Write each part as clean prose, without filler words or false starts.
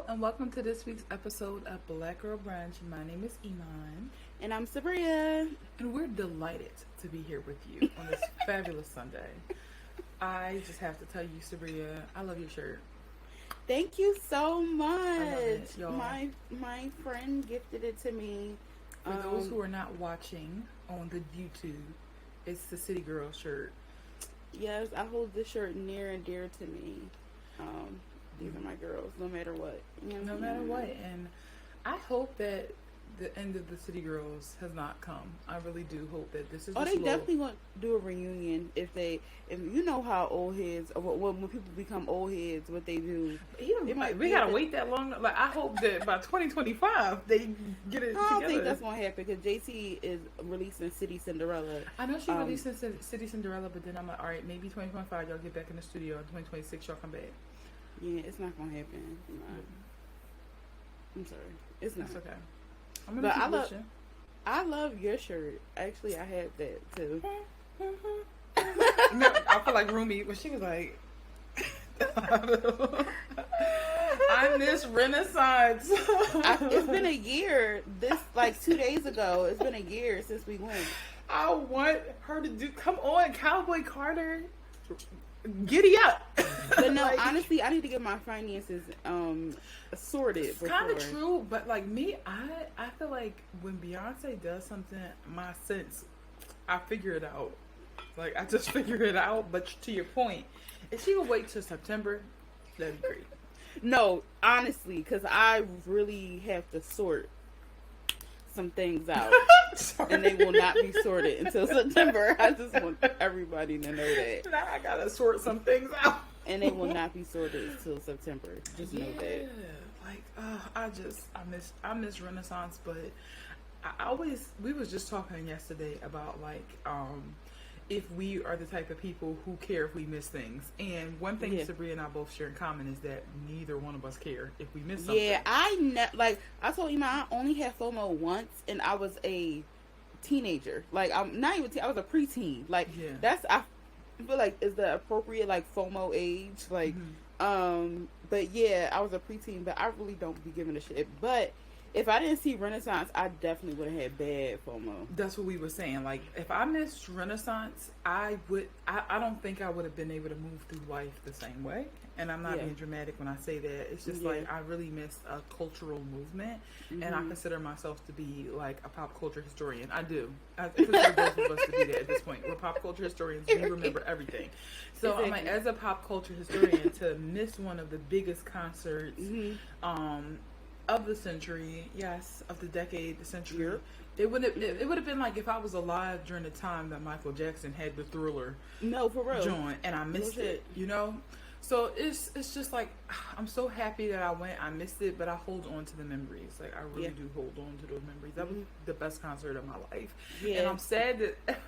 and welcome to this week's episode of Black Girl Brunch. My name is Iman. And I'm Sabria. And we're delighted to be here with you on this fabulous Sunday. I just have to tell you, Sabria, I love your shirt. Thank you so much. I love it, y'all. My friend gifted it to me. For those who are not watching on the YouTube, it's the City Girl shirt. Yes, I hold this shirt near and dear to me. These are my girls, no matter what. No matter what. And I hope that the end of the City Girls has not come. I really do hope that this is. Oh, they definitely want to do a reunion if you know how old heads, when people become old heads, what they do. We gotta wait that long. Like, I hope that by 2025 they get it together. I don't think that's gonna happen because JT is releasing City Cinderella. I know she's releasing City Cinderella, but then I'm like, all right, maybe 2025 y'all get back in the studio, and 2026 y'all come back. Yeah, it's not gonna happen. I'm sorry, it's not. It's okay. I'm gonna keep I love your shirt. Actually, I had that too. No, I feel like Rumi when she was like, I miss Renaissance. It's been a year. This like 2 days ago. It's been a year since we went. I want her to do. Come on, Cowboy Carter. Giddy up. But no, honestly, I need to get my finances sorted. It's kind of true, but like me, I feel like when Beyonce does something, my sense, I figure it out. Like, I just figure it out. But to your point, if she would wait till September, that'd be great. No, honestly, because I really have to sort some things out. And they will not be sorted until September. I just want everybody to know that. Now I gotta sort some things out. And they will not be sorted until September. Just know that. Like, I miss Renaissance, but we was just talking yesterday about like, if we are the type of people who care if we miss things. And one thing Sabria and I both share in common is that neither one of us care if we miss something. Yeah, I told you, I only had FOMO once, and I was a teenager. Like, I'm not even I was a preteen. Like, I feel like is the appropriate like FOMO age. Like, but yeah, I was a preteen, but I really don't be giving a shit. But if I didn't see Renaissance, I definitely would have had bad FOMO. That's what we were saying. Like, if I missed Renaissance, I don't think I would have been able to move through life the same way. And I'm not being dramatic when I say that. It's just like, I really missed a cultural movement. And I consider myself to be like a pop culture historian. I do. I consider both of us to be that at this point. We're pop culture historians. We remember everything. So I'm like, as a pop culture historian, to miss one of the biggest concerts, of the century, of the decade, the century. It would have been like if I was alive during the time that Michael Jackson had the Thriller, for real, joint, and I missed it. You know, so it's just like I'm so happy that I went. I missed it, but I hold on to the memories. Like, I really do hold on to those memories. That was the best concert of my life, and I'm sad that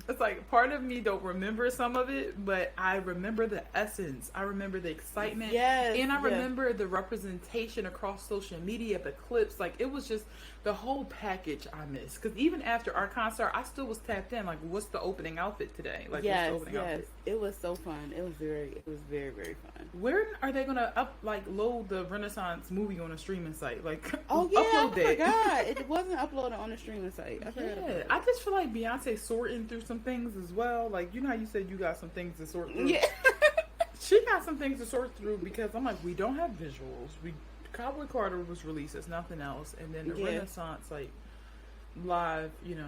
it's like part of me don't remember some of it, but I remember the essence. I remember the excitement, and I remember the representation across social media, the clips. Like, it was just the whole package I missed. Because even after our concert, I still was tapped in. Like, what's the opening outfit today? Like, what's the opening outfit? It was so fun. It was very, very fun. Where are they gonna load the Renaissance movie on a streaming site? Like, I forgot. It wasn't uploaded on a streaming site. I just feel like Beyonce sorting through some things as well. Like, you know how you said you got some things to sort through? Yeah. She got some things to sort through because I'm like, we don't have visuals. Cowboy Carter was released as nothing else, and then the Renaissance, like, live, you know.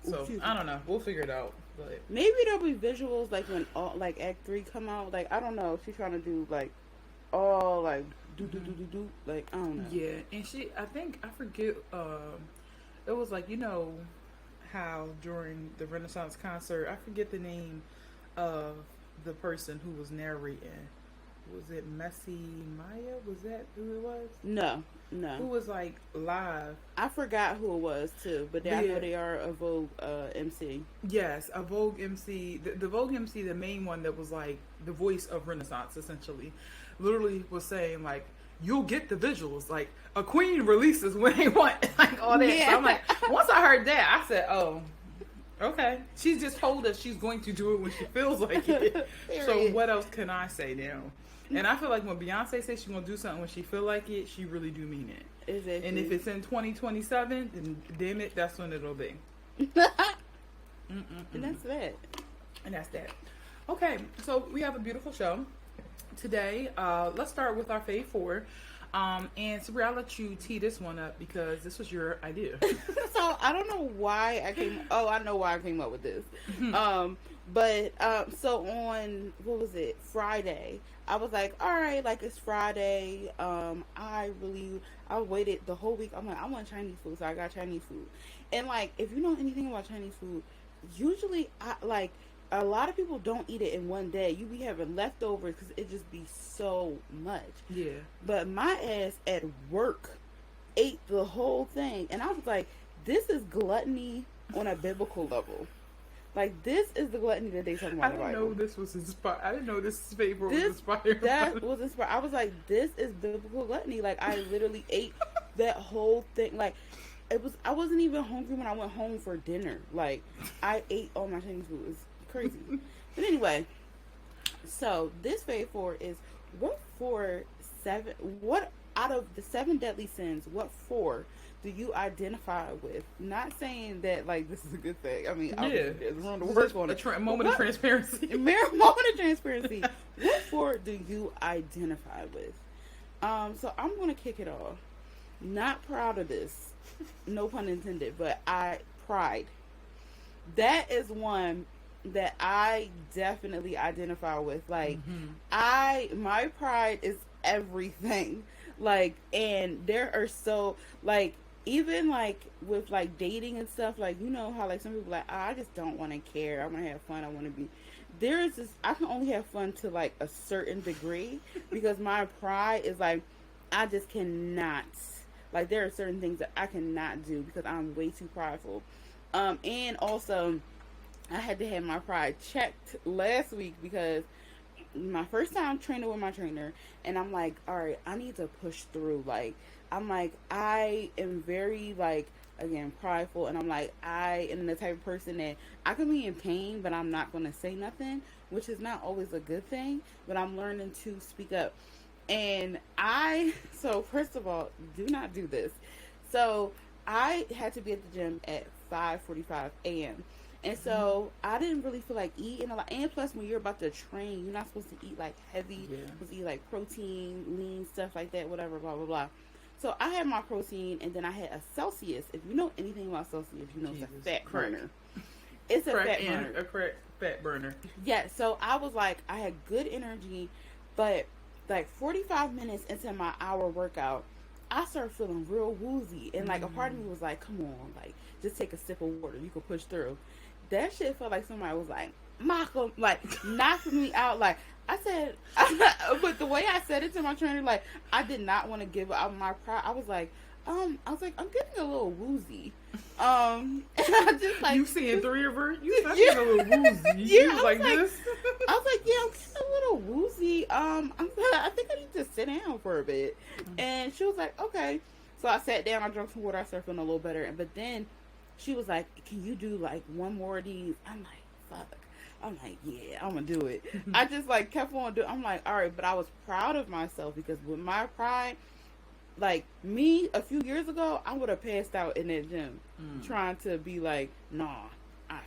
So I don't know. We'll figure it out. But maybe there'll be visuals like when like Act 3 come out. Like, I don't know. She's trying to do like all like do like, I don't know. Yeah, and I forget. It was like, you know how during the Renaissance concert, I forget the name of the person who was narrating. Was it Messi Maya? Was that who it was? No. Who was like live? I forgot who it was too, but I know they are a Vogue MC. Yes, a Vogue MC. The Vogue MC, the main one that was like the voice of Renaissance, essentially, literally was saying like, you'll get the visuals. Like, a queen releases when they want, like, all that. Yeah. So I'm like, once I heard that, I said, oh, okay. She's just told us she's going to do it when she feels like it. So what else can I say now? And I feel like when Beyonce says she's gonna do something when she feel like it, she really do mean it. Exactly. And if it's in 2027, then damn it, that's when it'll be. And that's that. And that's that. Okay, so we have a beautiful show today. Let's start with our fave four. And Sabrina, I'll let you tee this one up because this was your idea. So I don't know why I came. Oh, I know why I came up with this. So on what was it? Friday. I was like, all right, like it's Friday. I waited the whole week. I'm like, I want Chinese food, so I got Chinese food. And like, if you know anything about Chinese food, usually a lot of people don't eat it in one day. You be having leftovers because it just be so much. Yeah. But my ass at work ate the whole thing. And I was like, this is gluttony on a biblical level. Like, this is the gluttony that they talking about in the Bible. I didn't know this was inspired. I didn't know this favor was inspired. That was inspired. I was like, this is biblical gluttony. Like, I literally ate that whole thing. Like, I wasn't even hungry when I went home for dinner. Like, I ate all my Chinese food. It was crazy. But anyway, so this fave four is what out of the 7 deadly sins, what 4 do you identify with? Not saying that like this is a good thing. I mean, there's room to work on it. Moment of transparency. Moment of transparency. What 4 do you identify with? So I'm gonna kick it off. Not proud of this, no pun intended, but pride. That is one that I definitely identify with. Like, my pride is everything. Like, and there are so, like, even, like, with, like, dating and stuff, like, you know how, like, some people like, I just don't want to care. I want to have fun. I want to be, I can only have fun to, like, a certain degree because my pride is, like, I just cannot, like, there are certain things that I cannot do because I'm way too prideful. And also, I had to have my pride checked last week because my first time training with my trainer, and I'm like, all right, I need to push through. Like, I'm like, I am very, like, again, prideful, and I'm like, I am the type of person that I can be in pain, but I'm not going to say nothing, which is not always a good thing, but I'm learning to speak up. And so first of all, do not do this. So I had to be at the gym at 5:45 a.m. And so I didn't really feel like eating a lot. And plus, when you're about to train, you're not supposed to eat like heavy. You're supposed to eat like protein, lean, stuff like that, whatever, blah, blah, blah. So I had my protein, and then I had a Celsius. If you know anything about Celsius, you know it's a fat burner. It's a fat burner. A correct fat burner. Yeah, so I was like, I had good energy, but like 45 minutes into my hour workout, I started feeling real woozy. And like a part of me was like, come on, like just take a sip of water. You can push through. That shit felt like somebody was like, Malcolm, like knocking me out. Like I said, but the way I said it to my trainer, like I did not want to give up my pride. I was like, I'm getting a little woozy. And I just like, you seeing 3 of her? You getting a little woozy. Yeah, I was like this. I was like, yeah, I'm getting a little woozy. I think I need to sit down for a bit. And she was like, okay. So I sat down. I drank some water. I started feeling a little better. But then she was like, can you do like one more of these? I'm like, fuck. I'm like, yeah, I'm gonna do it. I just like kept on doing. I'm like, all right. But I was proud of myself because with my pride, like me a few years ago, I would have passed out in that gym trying to be like, nah,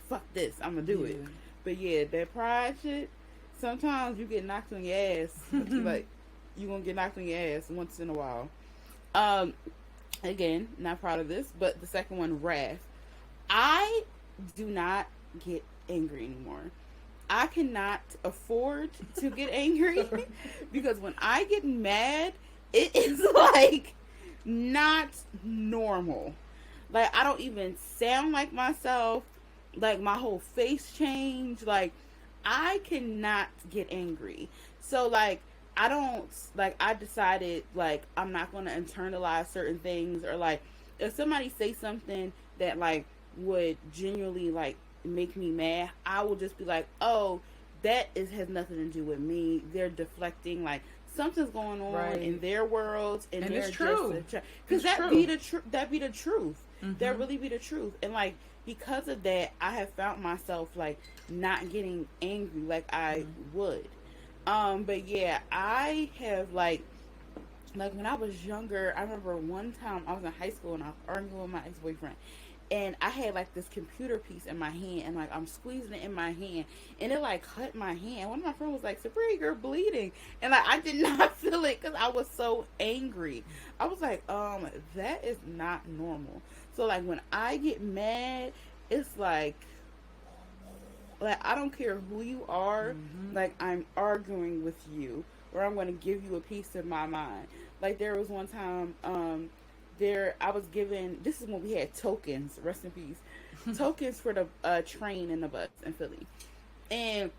fuck this, I'm gonna do it. But yeah, that pride shit, sometimes you get knocked on your ass. Like, you gonna get knocked on your ass once in a while. Again, not proud of this, but the second one, wrath. I do not get angry anymore. I cannot afford to get angry because when I get mad, it is like not normal. Like I don't even sound like myself. Like my whole face changed. Like I cannot get angry. So like I decided like I'm not going to internalize certain things, or like if somebody say something that like would genuinely like make me mad, I will just be like, oh, has nothing to do with me. They're deflecting, like something's going on in their worlds, and they're it's true. Because that be the truth. That really be the truth. And like because of that, I have found myself like not getting angry like I would. But yeah, I have like when I was younger, I remember one time I was in high school and I was arguing with my ex boyfriend, and I had like this computer piece in my hand, and like I'm squeezing it in my hand, and it like cut my hand. One of my friends was like, "Sabrina, you're bleeding," and like I did not feel it because I was so angry. I was like, that is not normal. So like when I get mad, it's like I don't care who you are, like I'm arguing with you, or I'm going to give you a piece of my mind. Like there was one time, I was given. This is when we had tokens. Rest in peace. Tokens for the train and the bus in Philly, and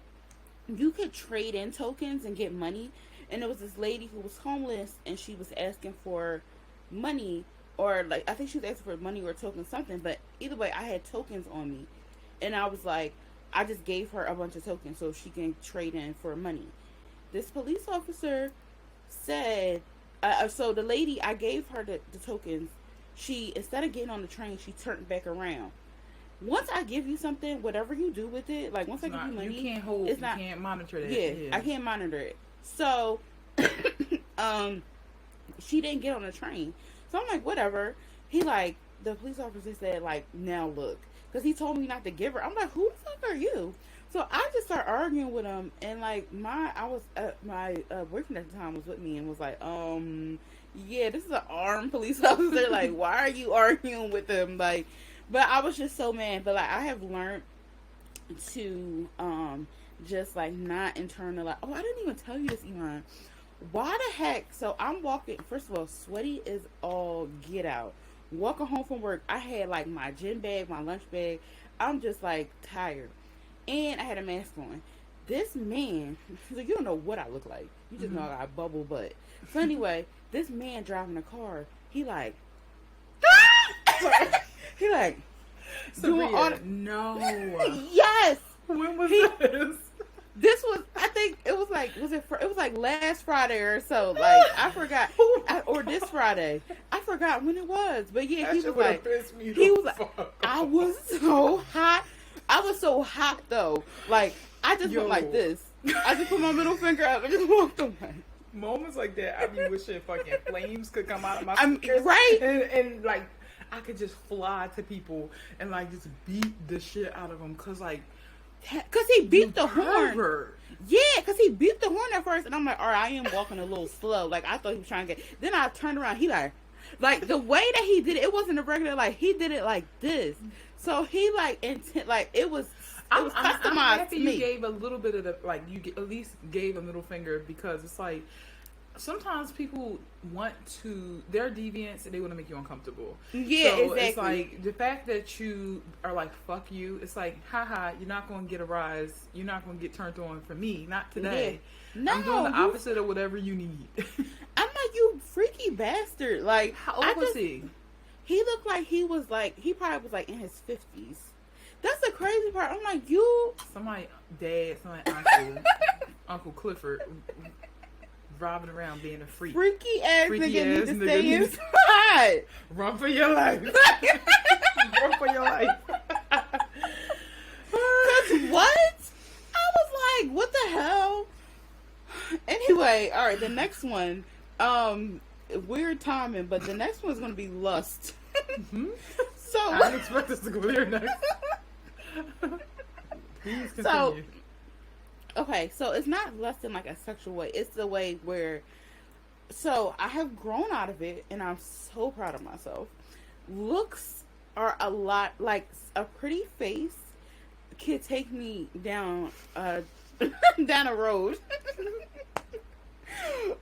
you could trade in tokens and get money. And there was this lady who was homeless, and she was asking for money, or like I think she was asking for money or token something. But either way, I had tokens on me, and I was like, I just gave her a bunch of tokens so she can trade in for money. This police officer said, so the lady, I gave her the tokens. She, instead of getting on the train, she turned back around. Once I give you something, whatever you do with it, like once I give you money, you can't hold, you can't monitor that. Yeah, I can't monitor it. So, she didn't get on the train. So I'm like, whatever. He like, the police officer said like, now look. Because he told me not to give her. I'm like, who the fuck are you? So I just started arguing with him, and like my boyfriend at the time was with me and was like, yeah, this is an armed police officer. Like, why are you arguing with him? Like, but I was just so mad. But like, I have learned to just like not internalize. Oh, I didn't even tell you this, Iman. Why the heck? So I'm walking. First of all, sweaty is all get out. Walking home from work, I had like my gym bag, my lunch bag. I'm just like tired. And I had a mask on. This man, so you don't know what I look like. You just know I got bubble butt. So anyway, this man driving the car, he like, he like, doing all the, no. Yes. When was this? This was, I think it was like, it was like last Friday or so. Like, I forgot, or this Friday. I forgot when it was. But yeah, he was like, I was so hot. I was so hot though. Like, I just went like this. I just put my middle finger out and just walked away. Moments like that, I be wishing fucking flames could come out of my fingers. Right? And like, I could just fly to people and like just beat the shit out of them. Cause he beat the horn. Pervert. Yeah, because he beat the horn at first. And I'm like, all right, I am walking a little slow. Like, I thought he was trying to get. Then I turned around. He like the way that he did it, it wasn't a regular, like, he did it like this. So he like it was customized I'm happy to me. You gave a little bit of the, like, you at least gave a middle finger, because it's like sometimes people want to, they're deviants and they want to make you uncomfortable. Yeah, so exactly. It's like the fact that you are like, fuck you, it's like, haha, you're not going to get a rise, you're not going to get turned on for me, not today. Yeah. No, I'm doing the opposite of whatever you need. I'm like, you freaky bastard. Like, how old was he? He looked like he probably was like in his 50s. That's the crazy part. I'm like, you. Somebody uncle, Uncle Clifford, robbing around being a freak. Freaky ass nigga need to stay inside. Run for your life. Run for your life. Cause what? I was like, what the hell? Anyway, all right, the next one. Weird timing, but the next one's gonna be lust. Mm-hmm. So I didn't expect us to go there next. Please continue. So, okay, so it's not lust in like a sexual way. It's the way where, so I have grown out of it, and I'm so proud of myself. Looks are a lot, like a pretty face can take me down down a road.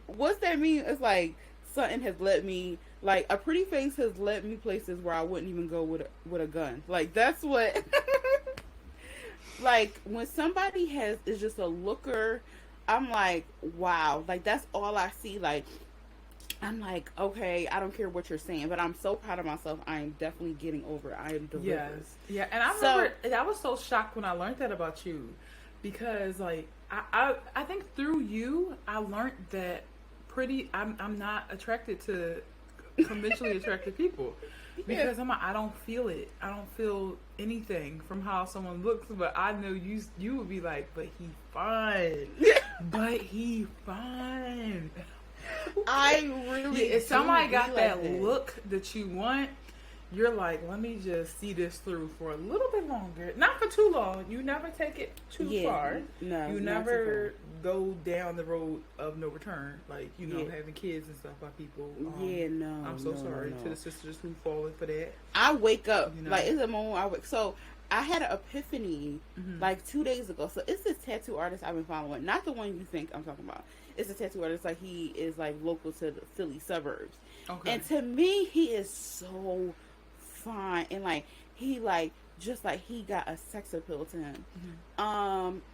What's that mean? It's like something has led me, like a pretty face has led me places where I wouldn't even go with a gun. Like, that's what. Like, when somebody is just a looker, I'm like, wow. Like, that's all I see. Like, I'm like, okay, I don't care what you're saying, but I'm so proud of myself. I am definitely getting over it. I am delivered. Yes. Yeah, and I remember, I was so shocked when I learned that about you, because, like, I think through you, I learned that I'm not attracted to conventionally attractive people. Because I'm like, I don't feel it. I don't feel anything from how someone looks, but I know you would be like, but he fine. But he fine. I really if somebody got that look that you want, you're like, let me just see this through for a little bit longer. Not for too long. You never take it too far. No. You never go down the road of no return. Like, having kids and stuff by people. No. I'm so sorry to the sisters who fallen for that. I wake up, like, it's a moment I wake. So, I had an epiphany, like, 2 days ago. So, it's this tattoo artist I've been following. Not the one you think I'm talking about. It's a tattoo artist, like, he is, like, local to the Philly suburbs. Okay. And to me, he is so fine. And, like, he, like, just like he got a sex appeal to him.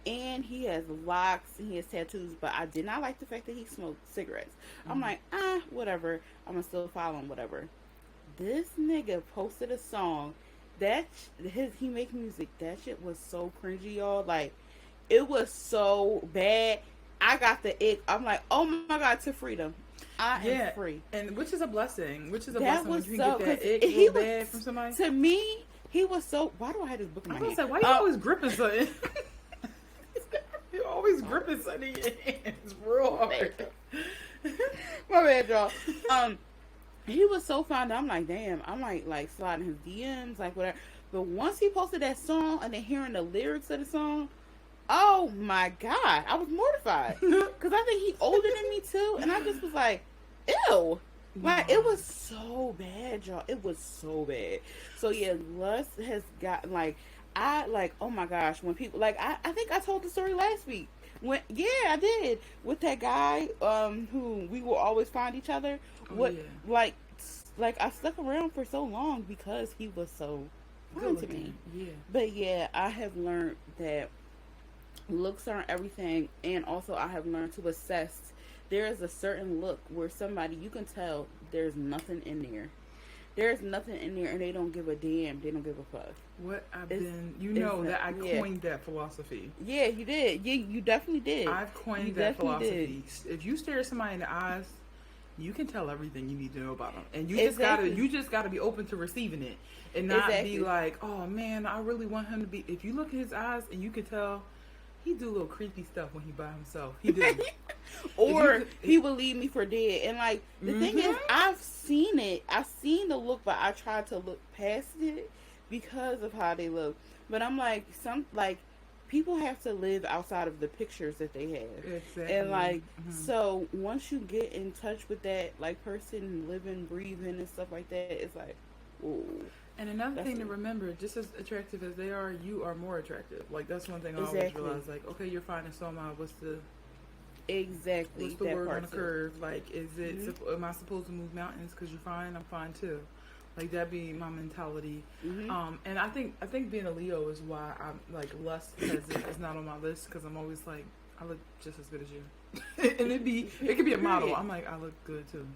And he has locks and he has tattoos, but I did not like the fact that he smoked cigarettes. I'm like, whatever. I'm gonna still follow him, whatever. This nigga posted a song that he makes music. That shit was so cringy, y'all. Like, it was so bad. I got the ick. I'm like, oh my God, to freedom. I am free. And which is a blessing. Which is a blessing when you so, can get that ick real bad from somebody. To me, he was so. Why do I have this book in my hand? Say, why you always gripping something? You always gripping something in your hands real hard. My bad, y'all. He was so fine that I'm like, damn. I'm like sliding his DMs, like whatever. But once he posted that song and then hearing the lyrics of the song, oh my God, I was mortified because I think he older than me too, and I just was like, ew. Like, it was so bad, y'all. It was so bad. So, yeah, lust has gotten, like, oh, my gosh, when people, like, I think I told the story last week. I did. With that guy who we will always find each other. Like, I stuck around for so long because he was so fun to me. Yeah. But, yeah, I have learned that looks aren't everything, and also I have learned to assess. There is a certain look where somebody, you can tell there's nothing in there. There's nothing in there and they don't give a damn. They don't give a fuck. What I've been, that I coined that philosophy. Yeah, you did. Yeah, you definitely did. I've coined that philosophy. If you stare somebody in the eyes, you can tell everything you need to know about them. And you just gotta be open to receiving it. And not be like, oh man, I really want him to be. If you look in his eyes and you can tell, he do little creepy stuff when he by himself. He do. Or he would leave me for dead. And like the thing is, I've seen it. I've seen the look, but I tried to look past it because of how they look. But I'm like, people have to live outside of the pictures that they have. Exactly. And like, so once you get in touch with that like person, living, breathing, and stuff like that, it's like, ooh. And another thing to remember, just as attractive as they are, you are more attractive. Like, that's one thing I always realize. Like, okay, you're fine and so am I. What's the word on the curve? Like, is it, am I supposed to move mountains because you're fine? I'm fine too. Like, that be my mentality. And I think being a Leo is why I'm like, lust is not on my list, because I'm always like, I look just as good as you. And it could be a model. I'm like, I look good too.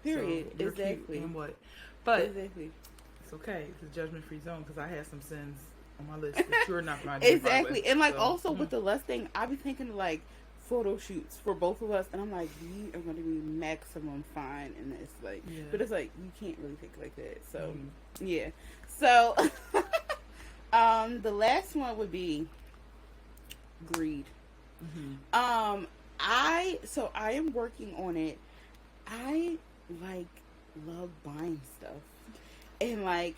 Period. So, you're cute and what? But it's okay. It's a judgment-free zone because I had some sins on my list that you're not going to Exactly. And like, also with the lust thing, I be thinking like photo shoots for both of us, and I'm like, you are going to be maximum fine in this. Like, but it's like, you can't really think like that. So yeah. So the last one would be greed. I am working on it. I like love buying stuff. And like,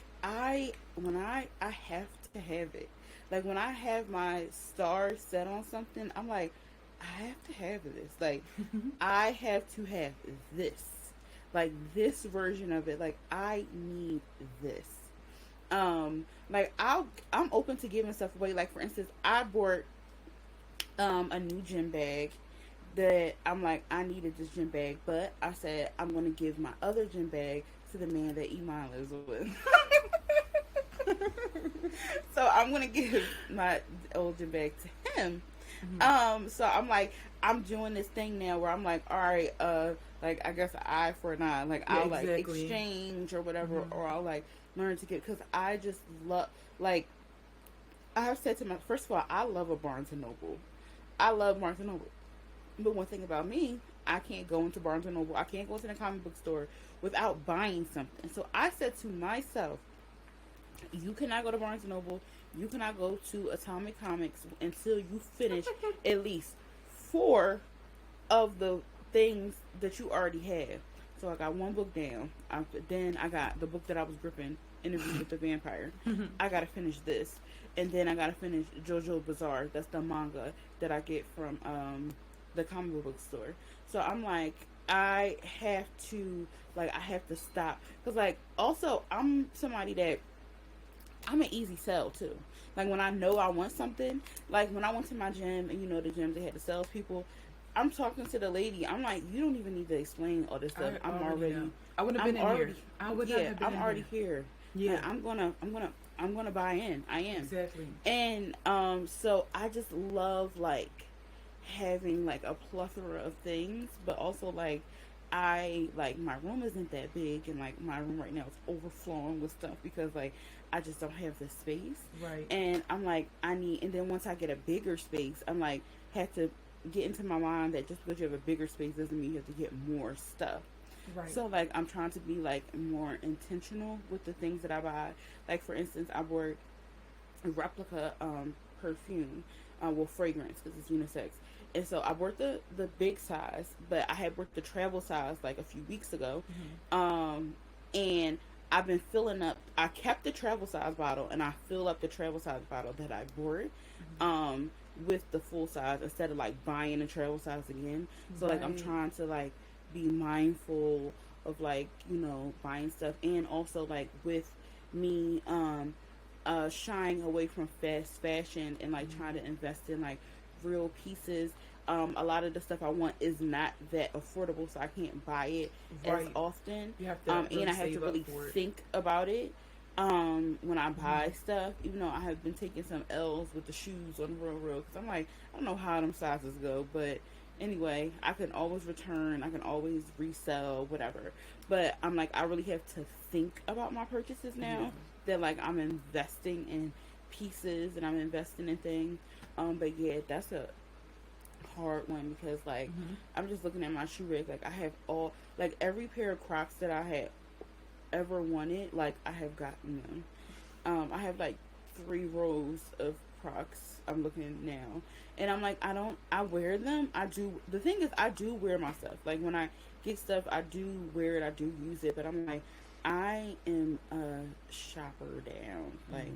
when I have to have it. Like, when I have my stars set on something, I'm like, I have to have this. Like, I have to have this. Like, this version of it. Like, I need this. Like, I'm open to giving stuff away. Like, for instance, I bought a new gym bag that I'm like, I needed this gym bag, but I said I'm going to give my other gym bag to the man that Iman lives with. So I'm going to give my old gym bag to him. So I'm like, I'm doing this thing now where I'm like, all right, like, I guess an eye for an eye. Like, I'll like exchange or whatever, or I'll like learn to get, because I just love, like, I have said to first of all, I love a Barnes and Noble. I love Barnes and Noble. But one thing about me, I can't go into Barnes and Noble. I can't go into the comic book store without buying something. So I said to myself, you cannot go to Barnes and Noble. You cannot go to Atomic Comics until you finish at least 4 of the things that you already have. So I got 1 book down. Then I got the book that I was gripping, Interview with the Vampire. I gotta finish this. And then I gotta finish JoJo Bizarre. That's the manga that I get from the comic book store. So I'm like, I have to stop. Because, like, also, I'm somebody that, I'm an easy sell, too. Like, when I know I want something, like, when I went to my gym, and you know the gym, they had the salespeople, I'm talking to the lady. I'm like, you don't even need to explain all this stuff. I'm already. I would have been in here. I would have been. I'm already here. Yeah. Like, I'm gonna buy in. I am. Exactly. And so I just love, like, having, like, a plethora of things, but also, like, my room isn't that big, and, like, my room right now is overflowing with stuff because, like, I just don't have the space. Right. And I'm like, and then once I get a bigger space, I'm like, have to get into my mind that just because you have a bigger space doesn't mean you have to get more stuff. Right. So, like, I'm trying to be, like, more intentional with the things that I buy. Like, for instance, I bought a replica perfume, fragrance, because it's unisex. And so I bought the big size, but I had bought the travel size, like, a few weeks ago. And I've been filling up. I kept the travel size bottle, and I fill up the travel size bottle that I bought with the full size instead of, like, buying the travel size again. So, like, I'm trying to, like, be mindful of, like, you know, buying stuff, and also, like, with me shying away from fast fashion and, like, trying to invest in, like, real pieces. A lot of the stuff I want is not that affordable, so I can't buy it as often. You have to and I have to really think about it when I buy stuff, even though I have been taking some L's with the shoes on the road, because I'm like, I don't know how them sizes go, but anyway, I can always return, I can always resell, whatever. But I'm like, I really have to think about my purchases now, that, like, I'm investing in pieces and I'm investing in things. But yeah, that's a hard one because, like, I'm just looking at my shoe rack. Like, I have every pair of Crocs that I had ever wanted, like, I have gotten them. I have, like, 3 rows of Crocs. I'm looking now, and I'm like, I wear them. The thing is, I do wear my stuff. Like, when I get stuff, I do wear it, I do use it, but I'm like, I am a shopper down. Like,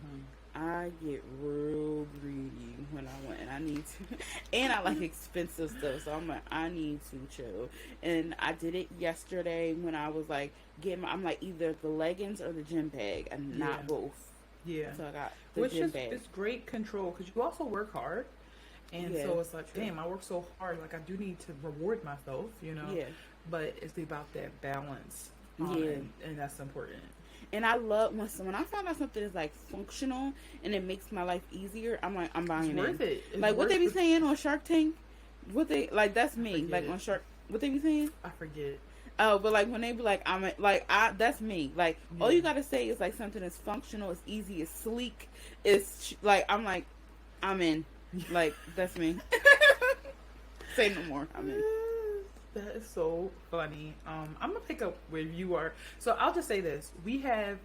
I get real greedy when I want, and I need to, and I like expensive stuff, so I'm like, I need to chill. And I did it yesterday when I was like, I'm like, either the leggings or the gym bag, and not both. Yeah. So I got the gym bag. It's great control, because you also work hard, and so it's like, damn, I work so hard, like, I do need to reward myself, you know? Yeah. But it's about that balance, and that's important. And I love when I find out something is, like, functional and it makes my life easier. I'm like, I'm buying it. It's worth it. It's like, what they be saying on Shark Tank? That's me. Like, on Shark, what they be saying? I forget. Oh, but, like, when they be like, that's me. Like, all you gotta say is, like, something is functional, it's easy, it's sleek, it's like, I'm like, I'm in. Like, that's me. Say no more. I'm in. That is so funny. I'm gonna pick up where you are. So I'll just say this: we have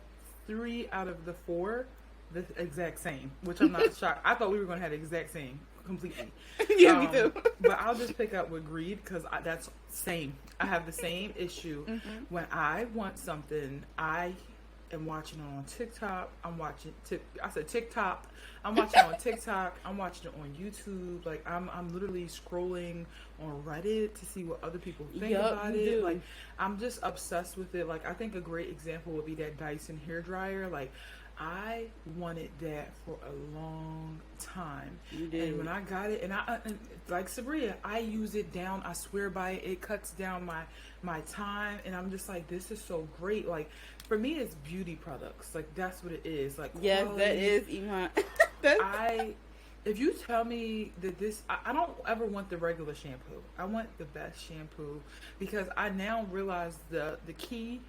3 out of the 4 the exact same, which I'm not shocked. I thought we were gonna have the exact same completely. Yeah, me too. But I'll just pick up with greed because that's same. I have the same issue. When I want something, I am watching it on TikTok. I'm watching TikTok. I'm watching it on TikTok. I'm watching it on YouTube. Like, I'm literally scrolling on Reddit to see what other people think about it. Like, I'm just obsessed with it. Like, I think a great example would be that Dyson hairdryer. Like, I wanted that for a long time. You did. And when I got it, and like Sabria, I use it down. I swear by it. It cuts down my time, and I'm just like, this is so great. Like, for me, it's beauty products. Like, that's what it is. Like, yes, that is Iman. If you tell me that I don't ever want the regular shampoo. I want the best shampoo, because I now realize the key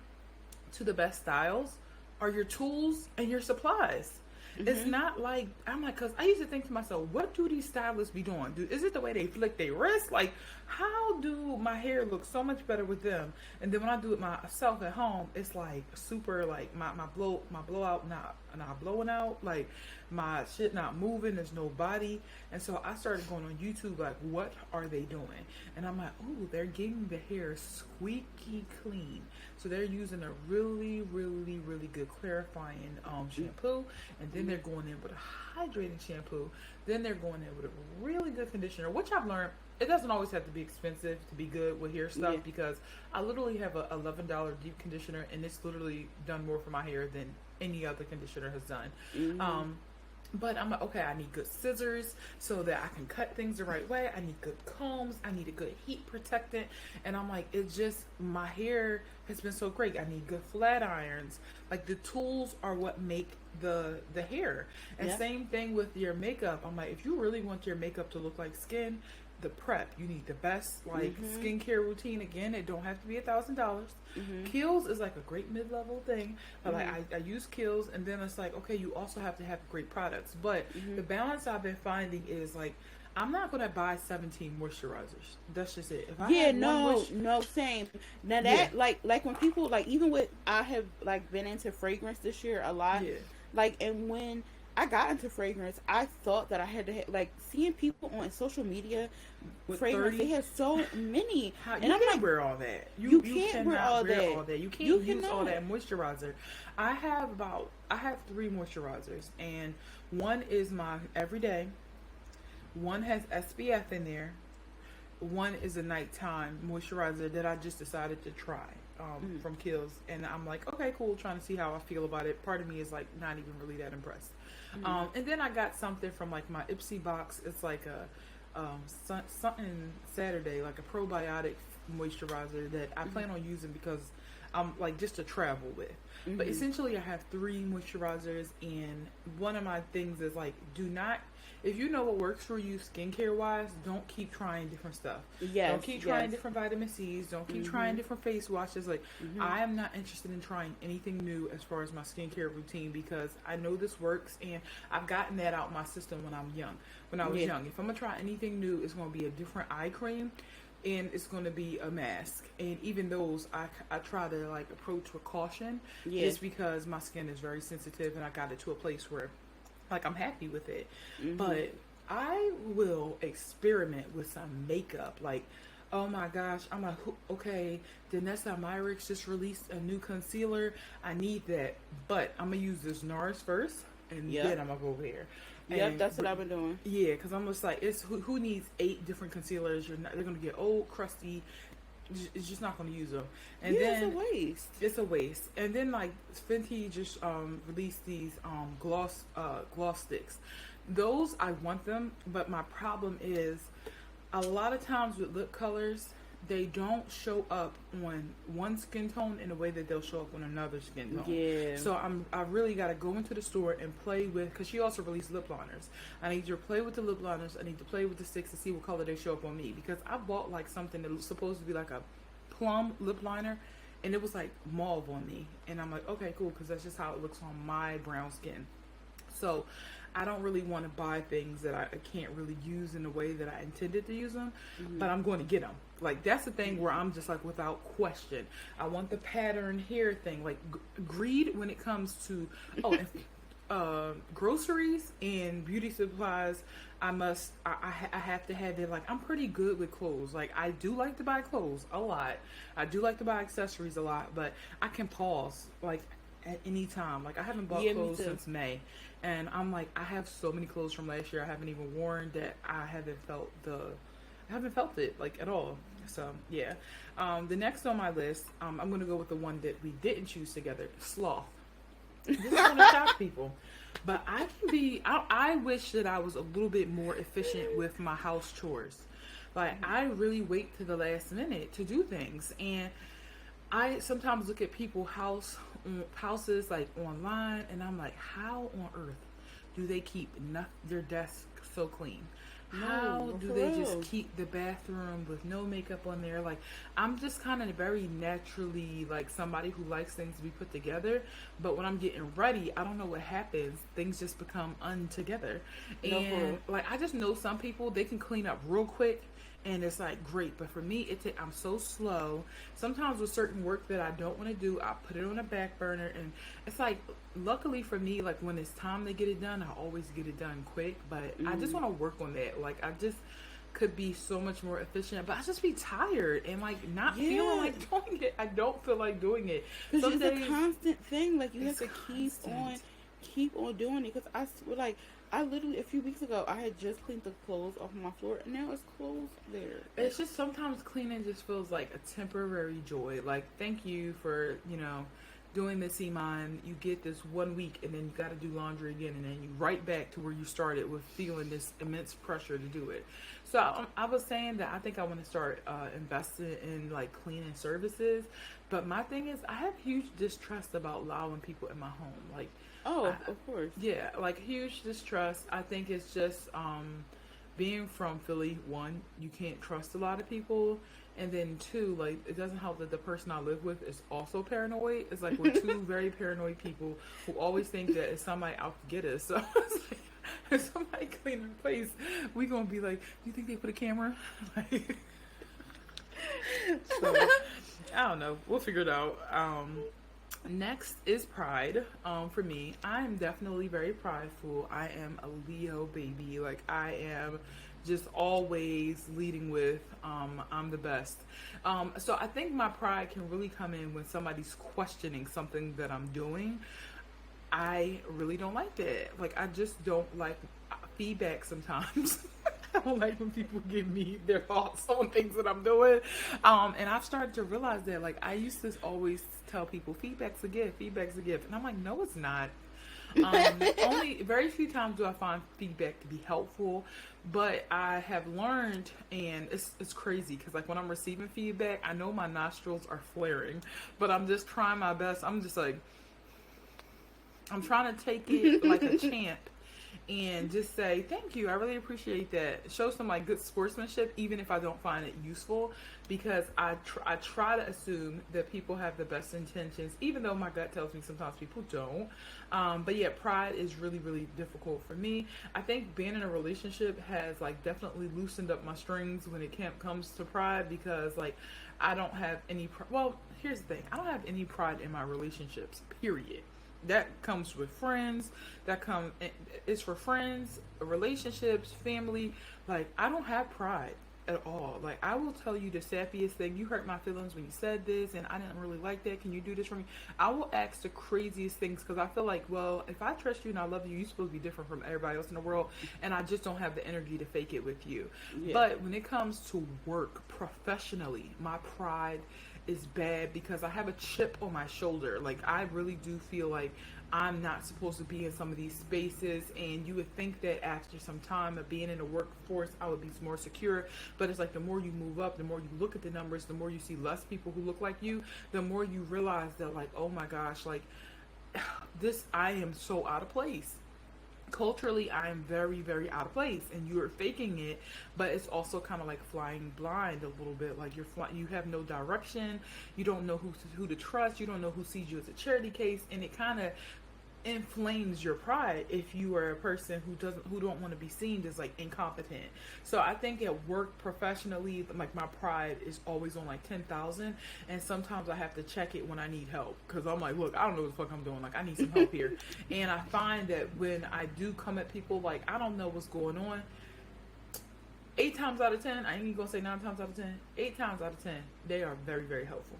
to the best styles are your tools and your supplies. It's not like, I'm like, because I used to think to myself, what do these stylists be doing? Is it the way they flick their wrist? Like, how do my hair look so much better with them? And then when I do it myself at home, it's like super, like my blowout not blowing out, like my shit not moving, there's no body. And so I started going on YouTube, like, what are they doing? And I'm like, oh, they're getting the hair squeaky clean. So they're using a really, really, really good clarifying shampoo, and then they're going in with a hydrating shampoo. Then they're going in with a really good conditioner, which I've learned it doesn't always have to be expensive to be good with hair stuff, because I literally have a $11 deep conditioner, and it's literally done more for my hair than any other conditioner has done. But I'm like, okay, I need good scissors so that I can cut things the right way. I need good combs. I need a good heat protectant. And I'm like, it's just, my hair has been so great. I need good flat irons. Like, the tools are what make the hair. And same thing with your makeup. I'm like, if you really want your makeup to look like skin, the prep, you need the best skincare routine. Again, it don't have to be $1,000. Kiehl's is like a great mid-level thing, but like I use Kiehl's, and then it's like, okay, you also have to have great products. But the balance I've been finding is, like, I'm not gonna buy 17 moisturizers. That's just it. If I no, same. Now that like when people, like, even with, I have like been into fragrance this year a lot. Like, and when I got into fragrance, I thought that I had to like, seeing people on social media with fragrance, 30? They have so many. And I'm like, wear all that. You can't wear all that. You can't use all that moisturizer. I have 3 moisturizers, and one is my everyday. One has SPF in there. One is a nighttime moisturizer that I just decided to try from Kiehl's, and I'm like, okay, cool, trying to see how I feel about it. Part of me is like not even really that impressed. And then I got something from like my Ipsy box. It's like a something Saturday, like a probiotic moisturizer that I plan on using because I'm like, just to travel with. But essentially, I have 3 moisturizers, and one of my things is like, do not, if you know what works for you skincare wise, don't keep trying different stuff. Don't keep trying different vitamin C's. Don't keep trying different face washes. Like, I am not interested in trying anything new as far as my skincare routine, because I know this works, and I've gotten that out my system when I was young. If I'm gonna try anything new, it's gonna be a different eye cream, and it's going to be a mask. And even those, I try to like approach with caution, just because my skin is very sensitive, and I got it to a place where like I'm happy with it. But I will experiment with some makeup. Like, oh my gosh, I'm like, okay, Danessa Myricks just released a new concealer. I need that, but I'm gonna use this NARS first, and then I'm gonna go there. That's what I've been doing. Yeah, because I'm just like, it's who needs 8 different concealers? They're gonna get old, crusty. It's just not gonna use them. And then it's a waste. It's a waste. And then like Fenty just released these gloss sticks. Those, I want them, but my problem is a lot of times with lip colors, they don't show up on one skin tone in a way that they'll show up on another skin tone. So I really got to go into the store and play with, because she also released lip liners. I need to play with the lip liners. I need to play with the sticks to see what color they show up on me, because I bought like something that was supposed to be like a plum lip liner, and it was like mauve on me. And I'm like, okay, cool, because that's just how it looks on my brown skin. So I don't really want to buy things that I can't really use in the way that I intended to use them, but I'm going to get them. Like, that's the thing where I'm just like, without question, I want the pattern hair thing. Like, greed when it comes to groceries and beauty supplies. I have to have it. Like, I'm pretty good with clothes. Like, I do like to buy clothes a lot. I do like to buy accessories a lot, but I can pause like at any time. Like, I haven't bought clothes since May, and I'm like, I have so many clothes from last year I haven't even worn that I haven't felt it like at all. So yeah. The next on my list, I'm gonna go with the one that we didn't choose together, sloth. This is gonna shock people, but I wish that I was a little bit more efficient with my house chores. Like, I really wait to the last minute to do things, and I sometimes look at people's houses like online, and I'm like, how on earth do they keep their desk so clean? How No, do for they just real. keep the bathroom with no makeup on there? Like, I'm just kind of very naturally like somebody who likes things to be put together. But when I'm getting ready, I don't know what happens. Things just become untogether. No, for And real. like, I just know some people, they can clean up real quick. And it's like great, but for me, I'm so slow. Sometimes with certain work that I don't want to do, I put it on a back burner, and it's like, luckily for me, like when it's time to get it done, I always get it done quick. But I just Mm. want to work on that. Like, I just could be so much more efficient, but I just be tired and like not feeling Yeah, like doing it. I don't feel like doing it. because Some it's a days constant thing. Like you have it's to constant. keep on doing it. Because like I literally a few weeks ago I had just cleaned the clothes off of my floor, and now it's clothes there. Like, It's just sometimes cleaning just feels like a temporary joy. Like, thank you for, doing this, Iman. You get this 1 week and then you got to do laundry again, and then you right back to where you started with feeling this immense pressure to do it. So I was saying that I think I want to start investing in like cleaning services. But my thing is, I have huge distrust about allowing people in my home. Like, oh, I, of course. yeah, like huge distrust. I think it's just being from Philly, one, you can't trust a lot of people. And then two, like it doesn't help that the person I live with is also paranoid. It's like we're two very paranoid people who always think that it's somebody out to get us. So it's like, if somebody clean our place, we gonna be like, do you think they put a camera? Like, so I don't know. We'll figure it out. Next is pride. For me, I am definitely very prideful. I am a Leo baby. Like I am just always leading with I'm the best. So I think my pride can really come in when somebody's questioning something that I'm doing. I really don't like that. Like I just don't like feedback sometimes. I don't like when people give me their thoughts on things that I'm doing. And I've started to realize that like I used to always tell people feedback's a gift, feedback's a gift. And I'm like, no, it's not. Only very few times do I find feedback to be helpful, but I have learned, and it's crazy because like when I'm receiving feedback, I know my nostrils are flaring, but I'm just trying my best. I'm just like, I'm trying to take it like a champ and just say thank you. I really appreciate that. Show some like good sportsmanship, even if I don't find it useful, because I try to assume that people have the best intentions, even though my gut tells me sometimes people don't. But yeah, pride is really really difficult for me. I think being in a relationship has like definitely loosened up my strings when it comes to pride, because like I don't have any. Well, here's the thing: I don't have any pride in my relationships. Period. That comes with friends. It's for friends, relationships, family. Like I don't have pride at all. Like I will tell you the sappiest thing. You hurt my feelings when you said this, and I didn't really like that. Can you do this for me? I will ask the craziest things because I feel like, well, if I trust you and I love you, you're supposed to be different from everybody else in the world, and I just don't have the energy to fake it with you. Yeah. But when it comes to work professionally, my pride is bad because I have a chip on my shoulder. Like I really do feel like I'm not supposed to be in some of these spaces, and you would think that after some time of being in the workforce I would be more secure, but it's like the more you move up, the more you look at the numbers, the more you see less people who look like you, the more you realize that like, oh my gosh, like this, I am so out of place. Culturally, I am very very out of place, and you're faking it, but it's also kind of like flying blind a little bit. Like you have no direction, you don't know who to trust, you don't know who sees you as a charity case, and it kind of inflames your pride if you are a person who don't want to be seen as like incompetent. So I think at work professionally, like my pride is always on like 10,000, and sometimes I have to check it when I need help, because I'm like, look, I don't know what the fuck I'm doing, like I need some help here. And I find that when I do come at people like I don't know what's going on, 8 times out of 10, I ain't even gonna say 9 times out of 10, 8 times out of 10 they are very very helpful.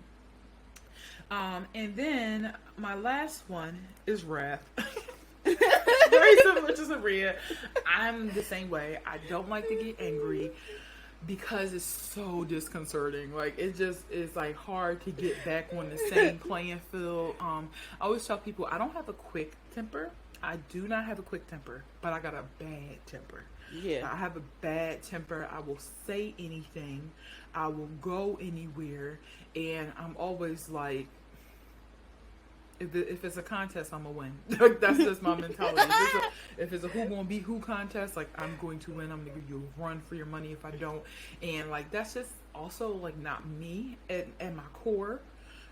And then my last one is wrath. Very similar to Sabria. I'm the same way. I don't like to get angry because it's so disconcerting. Like it just is like hard to get back on the same playing field. I always tell people I don't have a quick temper. I do not have a quick temper, but I got a bad temper. Yeah. I have a bad temper. I will say anything. I will go anywhere, and I'm always like, if it's a contest, I'm gonna win. Like, that's just my mentality. If it's a who gonna be who contest, like, I'm going to win. I'm gonna give you a run for your money if I don't. And like, that's just also like not me at my core.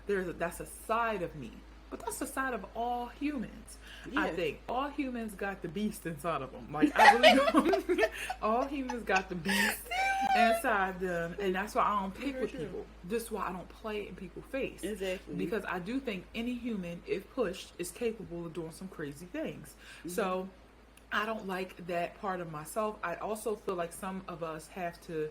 That's a side of me, but that's the side of all humans. Yeah. I think all humans got the beast inside of them. Like, I really don't. All humans got the beast inside them, and that's why I don't pick with people. That's why I don't play in people's face. Exactly. Because I do think any human, if pushed, is capable of doing some crazy things. Mm-hmm. So I don't like that part of myself. I also feel like some of us have to,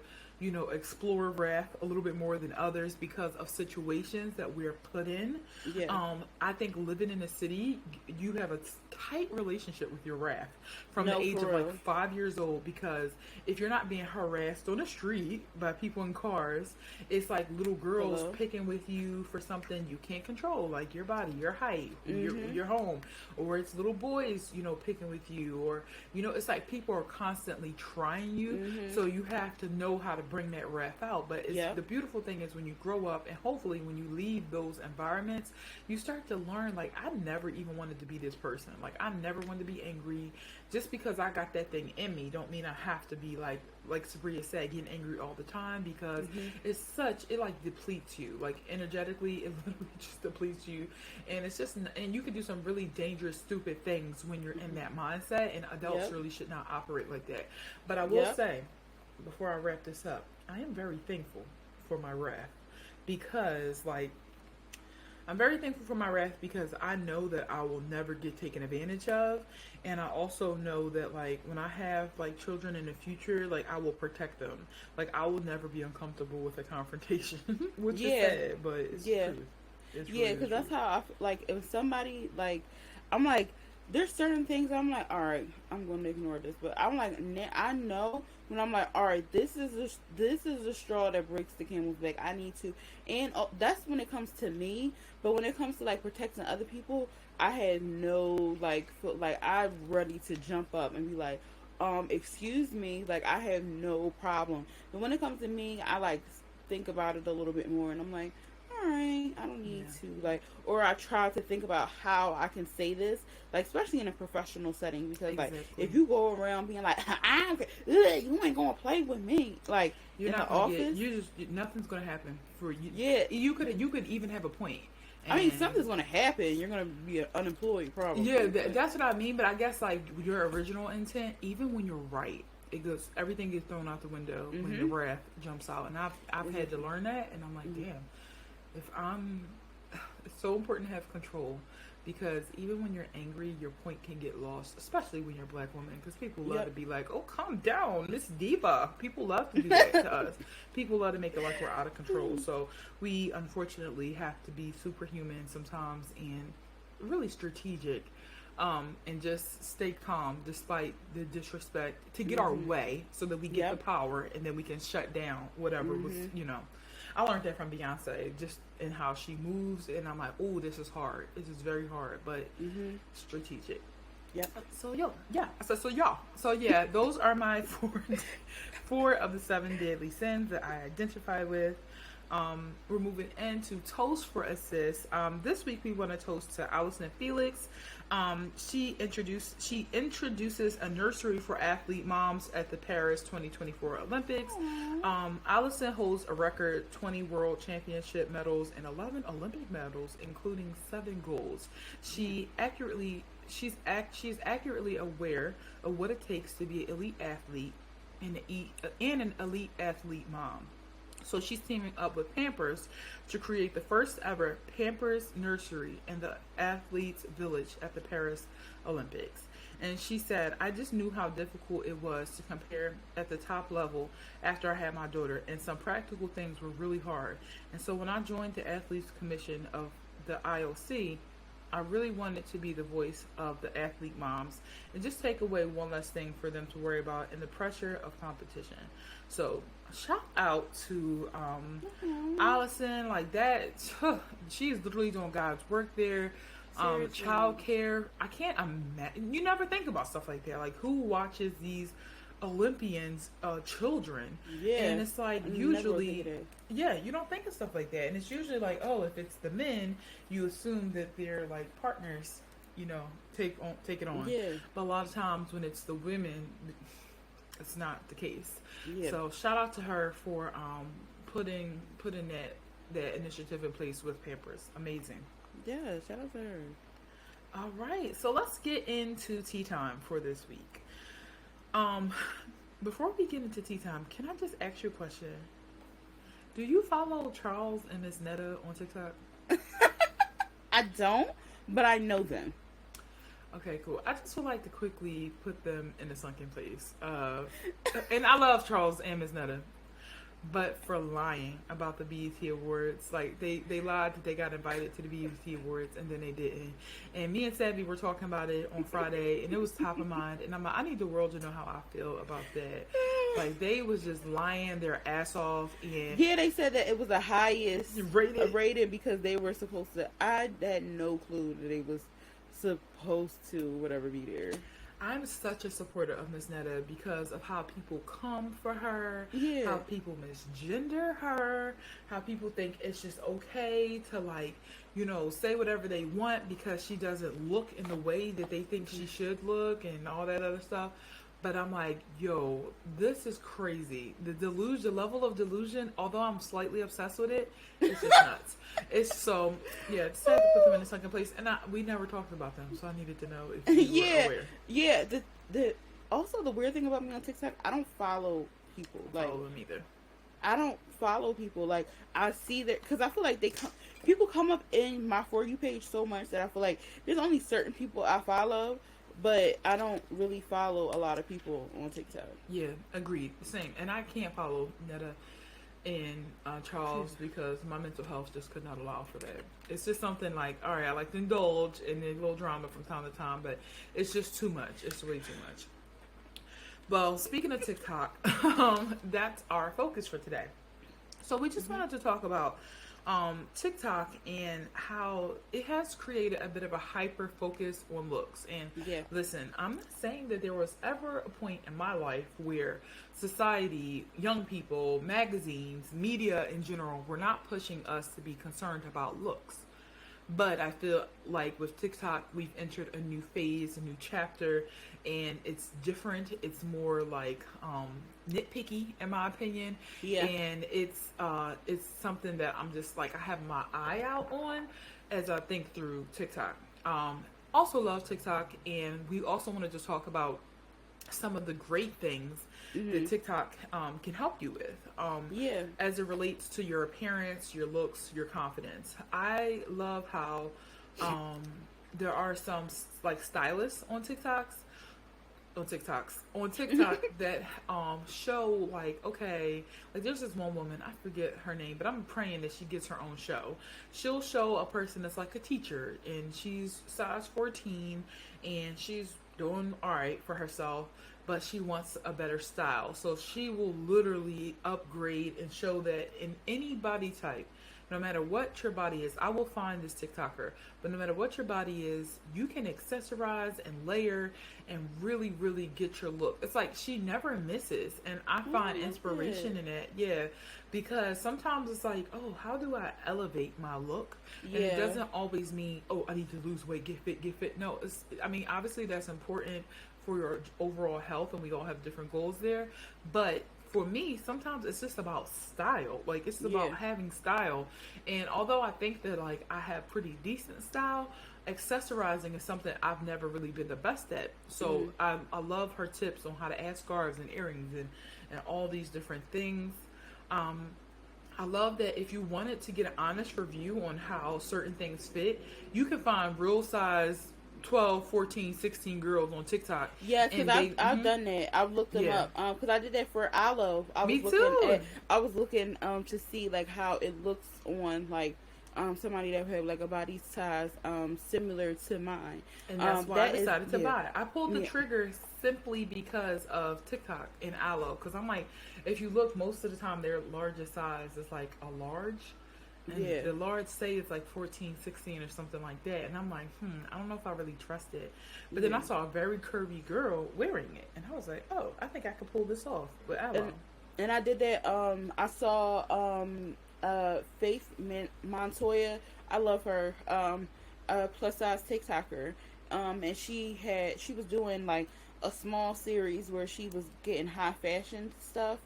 explore wrath a little bit more than others because of situations that we're put in. Yeah. I think living in a city, you have a tight relationship with your wrath from the age of like 5 years old, because if you're not being harassed on the street by people in cars, it's like little girls picking with you for something you can't control, like your body, your height, your home, or it's little boys, picking with you, or, it's like people are constantly trying you, so you have to know how to bring that wrath out. But the beautiful thing is when you grow up, and hopefully when you leave those environments, you start to learn, like, I never even wanted to be this person. Like, I never wanted to be angry. Just because I got that thing in me don't mean I have to be like Sabria said, getting angry all the time, because it like depletes you. Like, energetically, it literally just depletes you. And it's just, and you can do some really dangerous, stupid things when you're in that mindset, and adults really should not operate like that. But I will say, before I wrap this up, I am very thankful for my wrath, because I'm very thankful for my wrath because I know that I will never get taken advantage of. And I also know that, like, when I have, like, children in the future, like, I will protect them. Like, I will never be uncomfortable with a confrontation, which is sad, but it's true. It's really because that's how like, if somebody, like, I'm like, there's certain things I'm like, all right, I'm going to ignore this. But I'm like, I know when I'm like, all right, this is the straw that breaks the camel's back. I need to, and that's when it comes to me. But when it comes to, like, protecting other people, I had no, I'm ready to jump up and be like, excuse me, like, I have no problem. But when it comes to me, I, like, think about it a little bit more, and I'm like, all right, I don't need to, like, or I try to think about how I can say this, like, especially in a professional setting, because like, if you go around being like, you ain't gonna play with me, like, you're in not the office, nothing's gonna happen for you. Yeah, you could even have a point. I mean, something's gonna happen. You're gonna be unemployed, probably. Yeah, that's what I mean. But I guess, like, your original intent, even when you're right, everything gets thrown out the window when the wrath jumps out. And I've had to learn that, and I'm like, damn. It's so important to have control, because even when you're angry, your point can get lost, especially when you're a black woman, because people love to be like, oh, calm down, Miss Diva. People love to do that to us. People love to make it like we're out of control. So we unfortunately have to be superhuman sometimes and really strategic, and just stay calm despite the disrespect to get our way, so that we get the power, and then we can shut down whatever was, I learned that from Beyonce, just in how she moves, and I'm like, oh, this is hard. This is very hard, but strategic. Yeah. So yeah, those are my four of the 7 deadly sins that I identify with. We're moving into Toast for a Sis. This week we want to toast to Allison Felix. She introduces a nursery for athlete moms at the Paris 2024 Olympics. Allison holds a record 20 world championship medals and 11 Olympic medals, including 7 golds. She's accurately aware of what it takes to be an elite athlete and an elite athlete mom. So she's teaming up with Pampers to create the first ever Pampers nursery in the athletes' village at the Paris Olympics. And she said, I just knew how difficult it was to compare at the top level after I had my daughter, and some practical things were really hard. And so when I joined the Athletes Commission of the IOC, I really wanted to be the voice of the athlete moms and just take away one less thing for them to worry about in the pressure of competition. So shout out to Allison, like that. She's literally doing God's work there. Child care. I can't imagine. You never think about stuff like that. Like, who watches these Olympians' children. Yeah. And it's like, usually, yeah, you don't think of stuff like that. And it's usually like, oh, if it's the men, you assume that they're like partners, you know, take it on. Yeah. But a lot of times when it's the women, it's not the case. Yeah. So shout out to her for putting that initiative in place with Pampers. Amazing. Yeah, shout out to her. All right, so let's get into tea time for this week. Before we get into tea time, can I just ask you a question? Do you follow Charles and Miss Netta on TikTok? I don't, but I know them. Okay, cool. I just would like to quickly put them in a sunken place. And I love Charles and Miss Netta, but for lying about the BET Awards. Like, they lied that they got invited to the BET Awards, and then they didn't. And me and Savvy were talking about it on Friday, and it was top of mind. And I'm like, I need the world to know how I feel about that. Like, they was just lying their ass off. And yeah, they said that it was the highest rated because they were supposed to. I had no clue that they was supposed to whatever be there. I'm such a supporter of Miss Netta because of how people come for her, how people misgender her, how people think it's just okay to, like, you know, say whatever they want because she doesn't look in the way that they think she should look and all that other stuff. But I'm like, yo, this is crazy. The level of delusion, although I'm slightly obsessed with it, it's just nuts. It's so, yeah, it's sad to put them in a second place. And we never talked about them, so I needed to know if you were aware. Yeah, also the weird thing about me on TikTok, I don't follow people. I don't follow them either. I don't follow people. Like, I see that, because I feel like people come up in my For You page so much that I feel like there's only certain people I follow. But I don't really follow a lot of people on TikTok. Yeah, agreed. Same. And I can't follow Netta and Charles because my mental health just could not allow for that. It's just something like, all right, I like to indulge in a little drama from time to time, but it's just too much. It's way too much. Well, speaking of TikTok, that's our focus for today. So we just wanted to talk about TikTok and how it has created a bit of a hyper focus on looks. And listen, I'm not saying that there was ever a point in my life where society, young people, magazines, media in general were not pushing us to be concerned about looks. But I feel like with TikTok, we've entered a new phase, a new chapter, and it's different. It's more like nitpicky, in my opinion. Yeah. And it's something that I'm just like, I have my eye out on as I think through TikTok. Also love TikTok, and we also want to just talk about some of the great things that TikTok can help you with as it relates to your appearance, your looks, your confidence. I love how there are some like stylists on TikTok that show like, okay, like there's this one woman, I forget her name, but I'm praying that she gets her own show. She'll show a person that's like a teacher, and she's size 14 and she's doing all right for herself, but she wants a better style. So she will literally upgrade and show that in any body type, no matter what your body is. I will find this TikToker, but no matter what your body is, you can accessorize and layer and really, really get your look. It's like she never misses, and I find inspiration in it. Yeah, because sometimes it's like, oh, how do I elevate my look? And it doesn't always mean, oh, I need to lose weight, get fit. No, obviously that's important for your overall health, and we all have different goals there. But for me, sometimes it's just about style. Like, it's about having style. And although I think that, like, I have pretty decent style, accessorizing is something I've never really been the best at. So I love her tips on how to add scarves and earrings and all these different things. I love that if you wanted to get an honest review on how certain things fit, you can find real size 12, 14, 16 girls on TikTok. Yeah, because I've done that. I've looked them up. Because I did that for Aloe. Me too. I was looking to see like how it looks on like somebody that had like a body size similar to mine. And that's why I decided to buy it. I pulled the trigger simply because of TikTok and Aloe. Because I'm like, if you look, most of the time their largest size is like a large. and Yeah. the large say it's like 14, 16 or something like that. And I'm like, I don't know if I really trust it. But then I saw a very curvy girl wearing it, and I was like, oh, I think I could pull this off. But I don't. And I did that. I saw Faith Montoya. I love her. A plus size TikToker. And she was doing like a small series where she was getting high fashion stuff,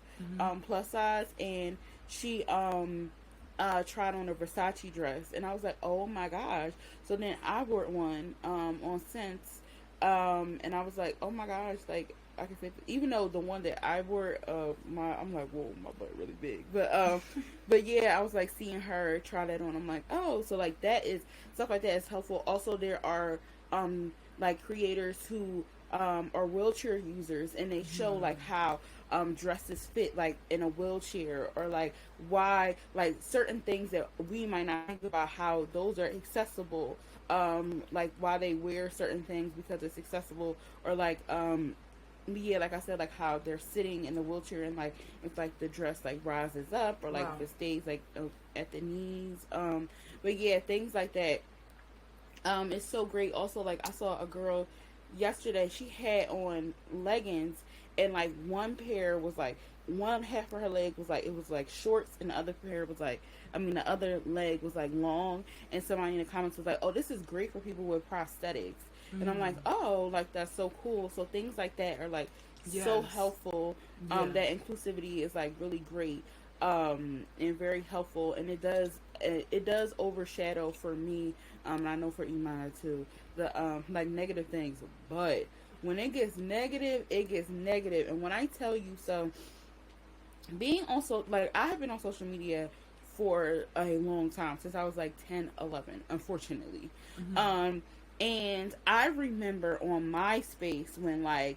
plus size, and she tried on a Versace dress, and I was like, oh my gosh. So then I bought one on Sense, and I was like, oh my gosh, like I can fit. Even though the one that I wore, I'm like, whoa, my butt really big. But yeah, I was like seeing her try that on. I'm like, oh, so like that is stuff like that is helpful. Also, there are like creators who are wheelchair users, and they show like how dresses fit like in a wheelchair, or like why like certain things that we might not think about, how those are accessible. Like why they wear certain things because it's accessible, or like yeah, like I said, like how they're sitting in the wheelchair and like it's like the dress like rises up, or like if it stays like at the knees. But yeah, things like that. It's so great. Also, like I saw a girl yesterday. She had on leggings, and like one pair was like one half of her leg was like it was like shorts, and the other pair was like the other leg was like long. And somebody in the comments was like, "Oh, this is great for people with prosthetics." And I'm like, oh, like that's so cool. So things like that are like so helpful. That inclusivity is like really great and very helpful. And it does overshadow for me. And I know for Imana too, the like negative things. But when it gets negative, it gets negative. And when I tell you, so being also like I have been on social media for a long time, since I was like 10, 11, unfortunately. And I remember on MySpace when I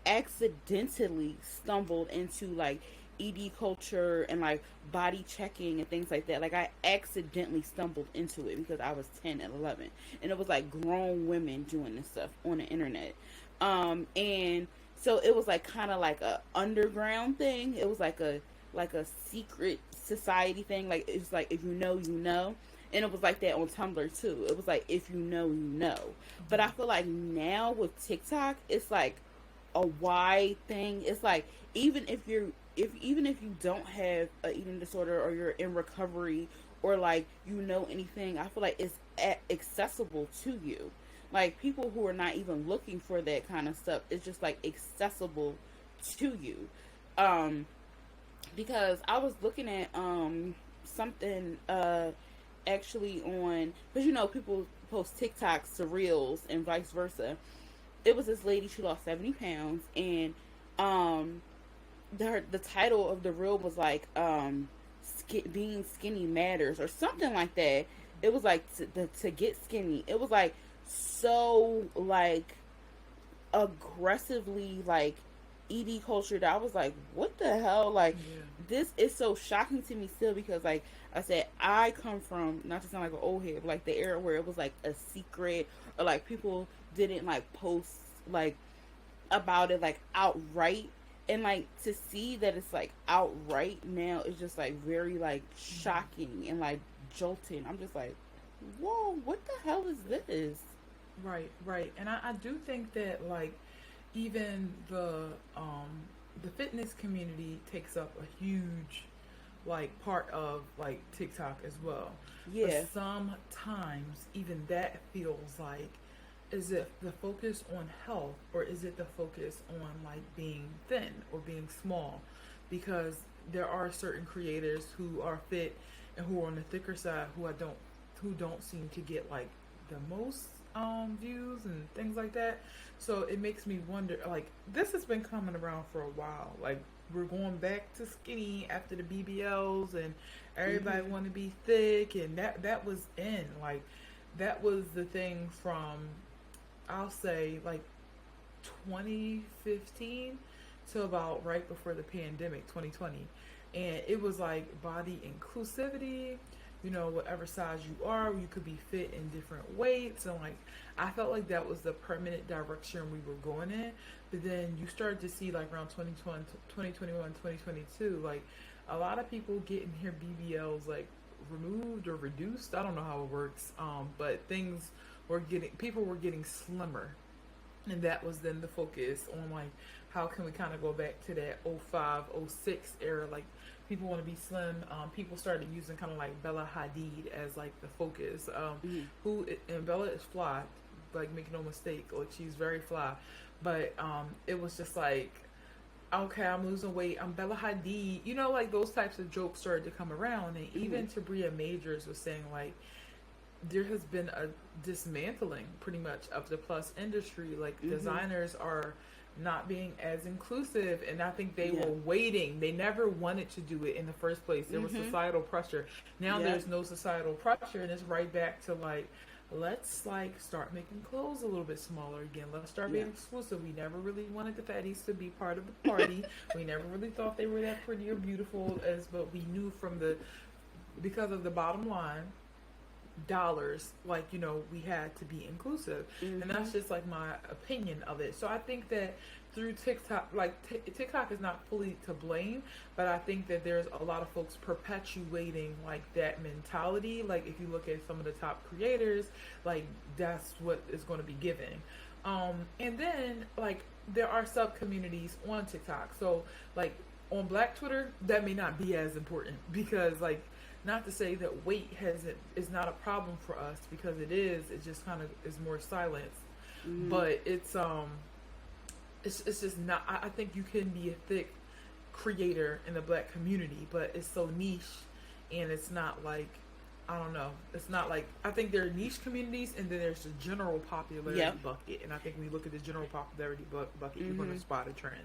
accidentally stumbled into like ED culture and like body checking and things like that. Like I accidentally stumbled into it because I was 10 and 11, and it was like grown women doing this stuff on the internet. And so it was like kind of like a underground thing. It was like a secret society thing. Like it's like if you know, you know. And it was like that on Tumblr too. It was like if you know, you know. But I feel like now with TikTok, it's like a wide thing. It's like even if you don't have an eating disorder, or you're in recovery, or like you know anything, I feel like it's accessible to you. Like people who are not even looking for that kind of stuff, it's just like accessible to you. Because I was looking at something actually on, because people post TikToks to reels and vice versa. It was this lady, she lost 70 pounds, and the title of the reel was like being skinny matters or something like that. It was like to get skinny. It was like so like aggressively like ED culture that I was like, what the hell? Like, this is so shocking to me still, because like I said, I come from, not to sound like an old head, but like the era where it was like a secret, or like people didn't like post like about it like outright. And like to see that it's like outright now is just like very like shocking and like jolting. I'm just like, whoa, what the hell is this? Right. And I do think that like even the fitness community takes up a huge like part of like TikTok as well. Yeah. But sometimes even that feels like, is it the focus on health, or is it the focus on like being thin or being small? Because there are certain creators who are fit and who are on the thicker side who don't seem to get like the most views and things like that. So it makes me wonder, like, this has been coming around for a while. Like, we're going back to skinny after the BBLs, and everybody want to be thick, and that was in, like, that was the thing from, I'll say, like 2015 to about right before the pandemic, 2020. And it was like body inclusivity whatever size you are, you could be fit in different weights. And like, I felt like that was the permanent direction we were going in. But then you started to see like around 2021, 2022, like a lot of people getting their BBLs like removed or reduced. I don't know how it works. But people were getting slimmer. And that was then the focus on like, how can we kind of go back to that '05, '06 era? Like, people want to be slim. People started using kind of like Bella Hadid as like the focus. And Bella is fly, like, make no mistake, like she's very fly. But it was just like, okay, I'm losing weight, I'm Bella Hadid. Like those types of jokes started to come around, and even Tabria Majors was saying like, there has been a dismantling pretty much of the plus industry. Like designers are not being as inclusive, and I think they were waiting. They never wanted to do it in the first place. There was societal pressure. Now there's no societal pressure, and it's right back to like, let's like start making clothes a little bit smaller again. Let's start being exclusive. We never really wanted the fatties to be part of the party. We never really thought they were that pretty or beautiful, but we knew because of the bottom line, dollars, like, we had to be inclusive. And that's just like my opinion of it. So I think that through TikTok, like TikTok is not fully to blame, but I think that there's a lot of folks perpetuating like that mentality. Like if you look at some of the top creators, like that's what is going to be given. And then like there are sub communities on TikTok. So like on Black Twitter, that may not be as important, because like, not to say that weight is not a problem for us, because it is. It just kind of is more silenced. But it's just not. I think you can be a thick creator in the Black community, but it's so niche, and it's not like, I don't know. It's not like, I think there are niche communities, and then there's the general popularity bucket. And I think when you look at the general popularity bucket, you're going to spot a trend.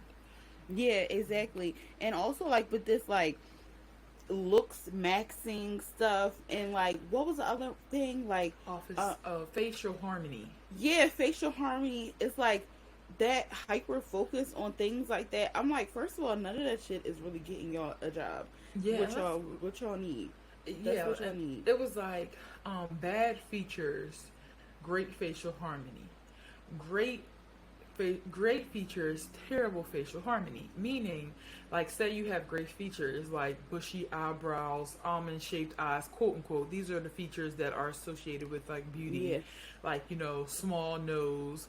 Yeah, exactly. And also like with this like looks maxing stuff, and like what was the other thing, like facial harmony. Facial harmony. It's like that hyper focus on things like that. I'm like, first of all, none of that shit is really getting y'all a job. What y'all need. That's what y'all need. It was like bad features, great facial harmony. Great features, terrible facial harmony. Meaning, like, say you have great features like bushy eyebrows, almond shaped eyes, quote unquote. These are the features that are associated with like beauty, like, small nose,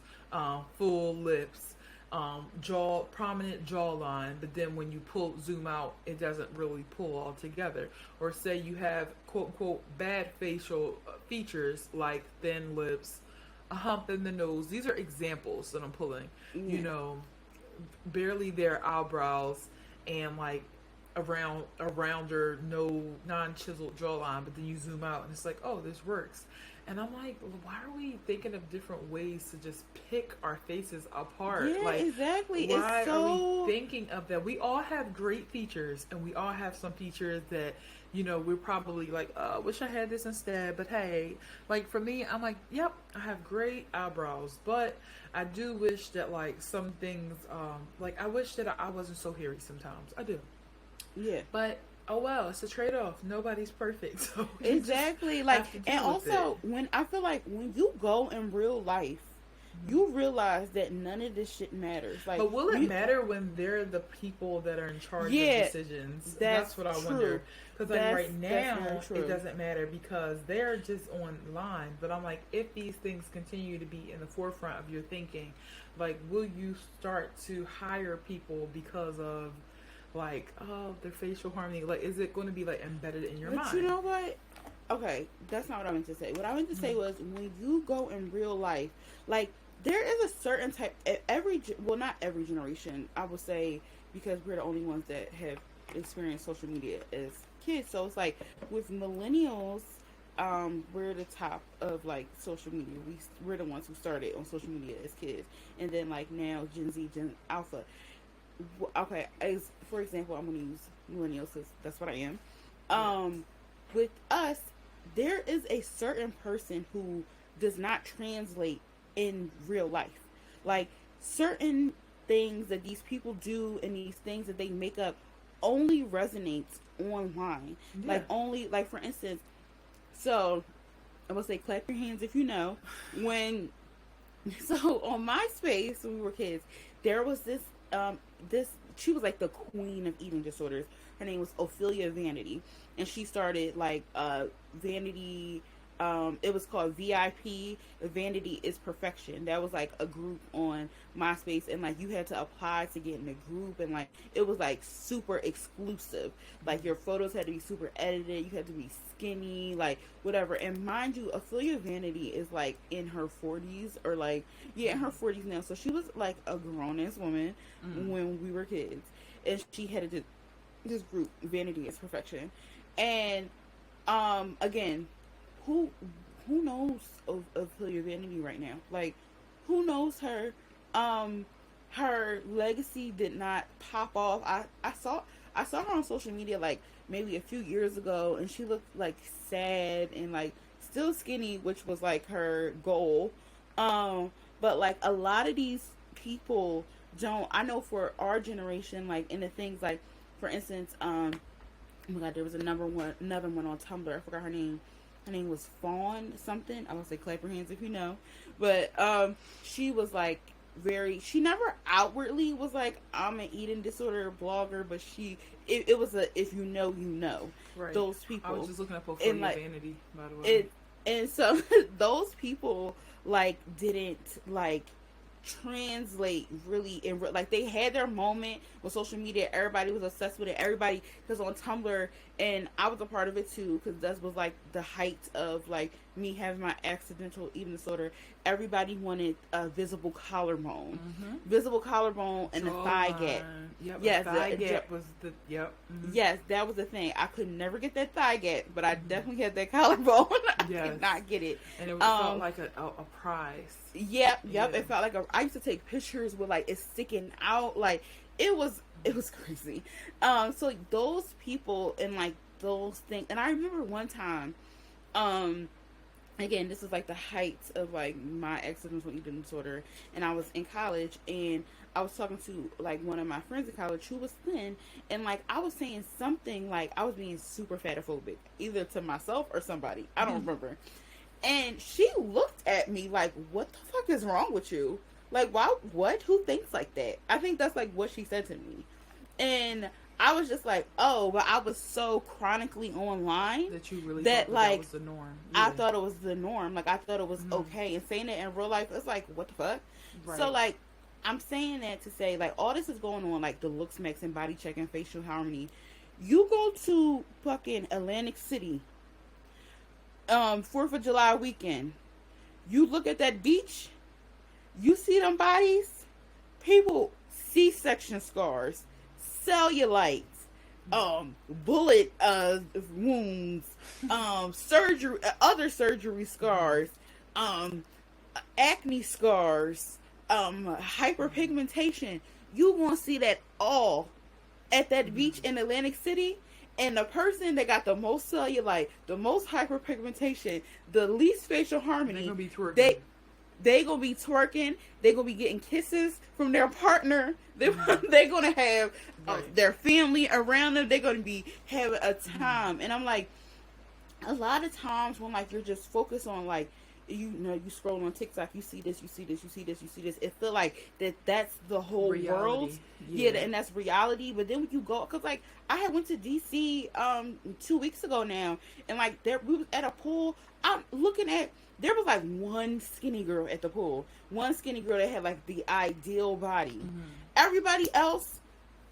full lips, prominent jawline. But then when you zoom out, it doesn't really pull all together. Or say you have quote unquote bad facial features like thin lips, a hump in the nose. These are examples that I'm pulling. Barely their eyebrows, and like a rounder, no non-chiseled jawline. But then you zoom out and it's like, oh, this works. And I'm like, why are we thinking of different ways to just pick our faces apart? Yeah, like, exactly. Why are we thinking of that? We all have great features, and we all have some features that, we're probably like, oh, wish I had this instead. But hey, like for me, I'm like, yep, I have great eyebrows, but I do wish that like some things, like I wish that I wasn't so hairy sometimes. I do. Yeah. But oh well, it's a trade-off. Nobody's perfect. So exactly. Like, and also when I feel like when you go in real life, you realize that none of this shit matters. Like, but will it matter when they're the people that are in charge of decisions? That's what I wonder. Because like right now, it doesn't matter because they're just online. But I'm like, if these things continue to be in the forefront of your thinking, like, will you start to hire people because of like, oh, their facial harmony? Like, is it going to be like embedded in your mind? But you know what? Okay, that's not what I meant to say. What I meant to say was when you go in real life, like, there is a certain type, not every generation, I would say, because we're the only ones that have experienced social media as kids. So it's like with millennials, we're the top of like social media. We're the ones who started on social media as kids, and then like now Gen Z, Gen Alpha. Okay, for example, I'm gonna use millennials because that's what I am. With us, there is a certain person who does not translate in real life. Like, certain things that these people do and these things that they make up only resonates online. Yeah. Like, only, like, for instance, So I will say, clap your hands if you know. So on MySpace when we were kids, there was this she was like the queen of eating disorders. Her name was Ophelia Vanity, and she started like Vanity. It was called VIP. Vanity is Perfection. That was like a group on MySpace, and like you had to apply to get in the group, and like it was like super exclusive. Like your photos had to be super edited. You had to be skinny, like whatever. And mind you, Ophelia Vanity is like in her 40s, or like in her 40s now. So she was like a grown ass woman when we were kids, and she had this group, Vanity is Perfection, and again. Who knows of Ophelia Vanity right now? Like, who knows her? Her legacy did not pop off. I saw her on social media like maybe a few years ago, and she looked like sad and like still skinny, which was like her goal. But like a lot of these people don't. I know for our generation, like in the things like, for instance, oh my God, there was another one on Tumblr. I forgot her name. Her name was Fawn something. I would say clap your hands if you know. But she was like she never outwardly was like, I'm an eating disorder blogger, but it was a, if you know, you know. Right. Those people. I was just looking up Ophelia Vanity, by the way. And so those people like didn't like translate really like they had their moment with social media. Everybody was obsessed with it. Everybody, because on Tumblr, and I was a part of it too, because that was like the height of like me having my accidental eating disorder. Everybody wanted a visible collarbone, and the thigh gap. Yep, yes, the thigh gap was the Yes, that was the thing. I could never get that thigh gap, but I definitely had that collarbone. I could not get it, and it felt like a prize. Yep. It felt like I used to take pictures with like it's sticking out, like it was crazy. So like, those people and like those things, and I remember one time, again, this is like the height of like my accidental eating disorder, and I was in college, and I was talking to like one of my friends in college who was thin, and like I was saying something like I was being super fatophobic, either to myself or somebody, I don't remember. And she looked at me like, what the fuck is wrong with you? Like, why? What? Who thinks like that? I think that's like what she said to me. And I was just like, oh, but I was so chronically online that you really that thought like that was the norm. Yeah. I thought it was the norm. Like I thought it was okay. And saying it in real life, it's like, what the fuck? Right. So like, I'm saying that to say like all this is going on, like the looks max and body check and facial harmony. You go to fucking Atlantic City, 4th of July weekend, you look at that beach, you see them bodies, people, C-section scars, cellulite, bullet wounds, surgery, other surgery scars, acne scars, hyperpigmentation. You gonna see that all at that beach in Atlantic City. And the person that got the most cellulite, the most hyperpigmentation, the least facial harmony, they're gonna be twerking. They gonna be twerking. They gonna be getting kisses from their partner. They're gonna have their family around them. They're gonna be having a time. And I'm like, a lot of times when like you're just focused on like, you know, you scroll on TikTok, you see this, you see this, you see this, you see this. It feel like that's the whole world. Yeah, and that's reality. But then when you go, cause like I had went to DC 2 weeks ago now, and like we was at a pool. I'm looking at, there was like one skinny girl at the pool, one skinny girl that had like the ideal body. Everybody else,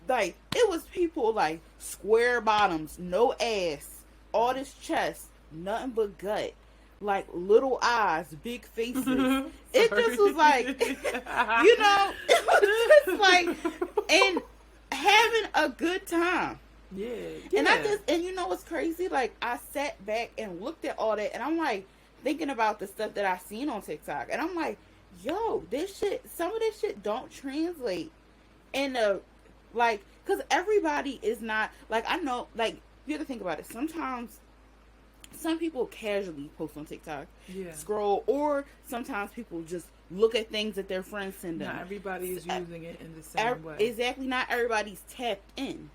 like it was people like square bottoms, no ass, all this chest, nothing but gut. Like little eyes, big faces. It just was like, you know, it was just like, and having a good time. Yeah. And you know what's crazy? Like I sat back and looked at all that, and I'm like thinking about the stuff that I seen on TikTok, and I'm like, yo, some of this shit don't translate in a like, because everybody is not like, I know, like you have to think about it. Sometimes some people casually post on TikTok, scroll, or sometimes people just look at things that their friends send them. Not everybody is using it in the same way. Exactly, not everybody's tapped in.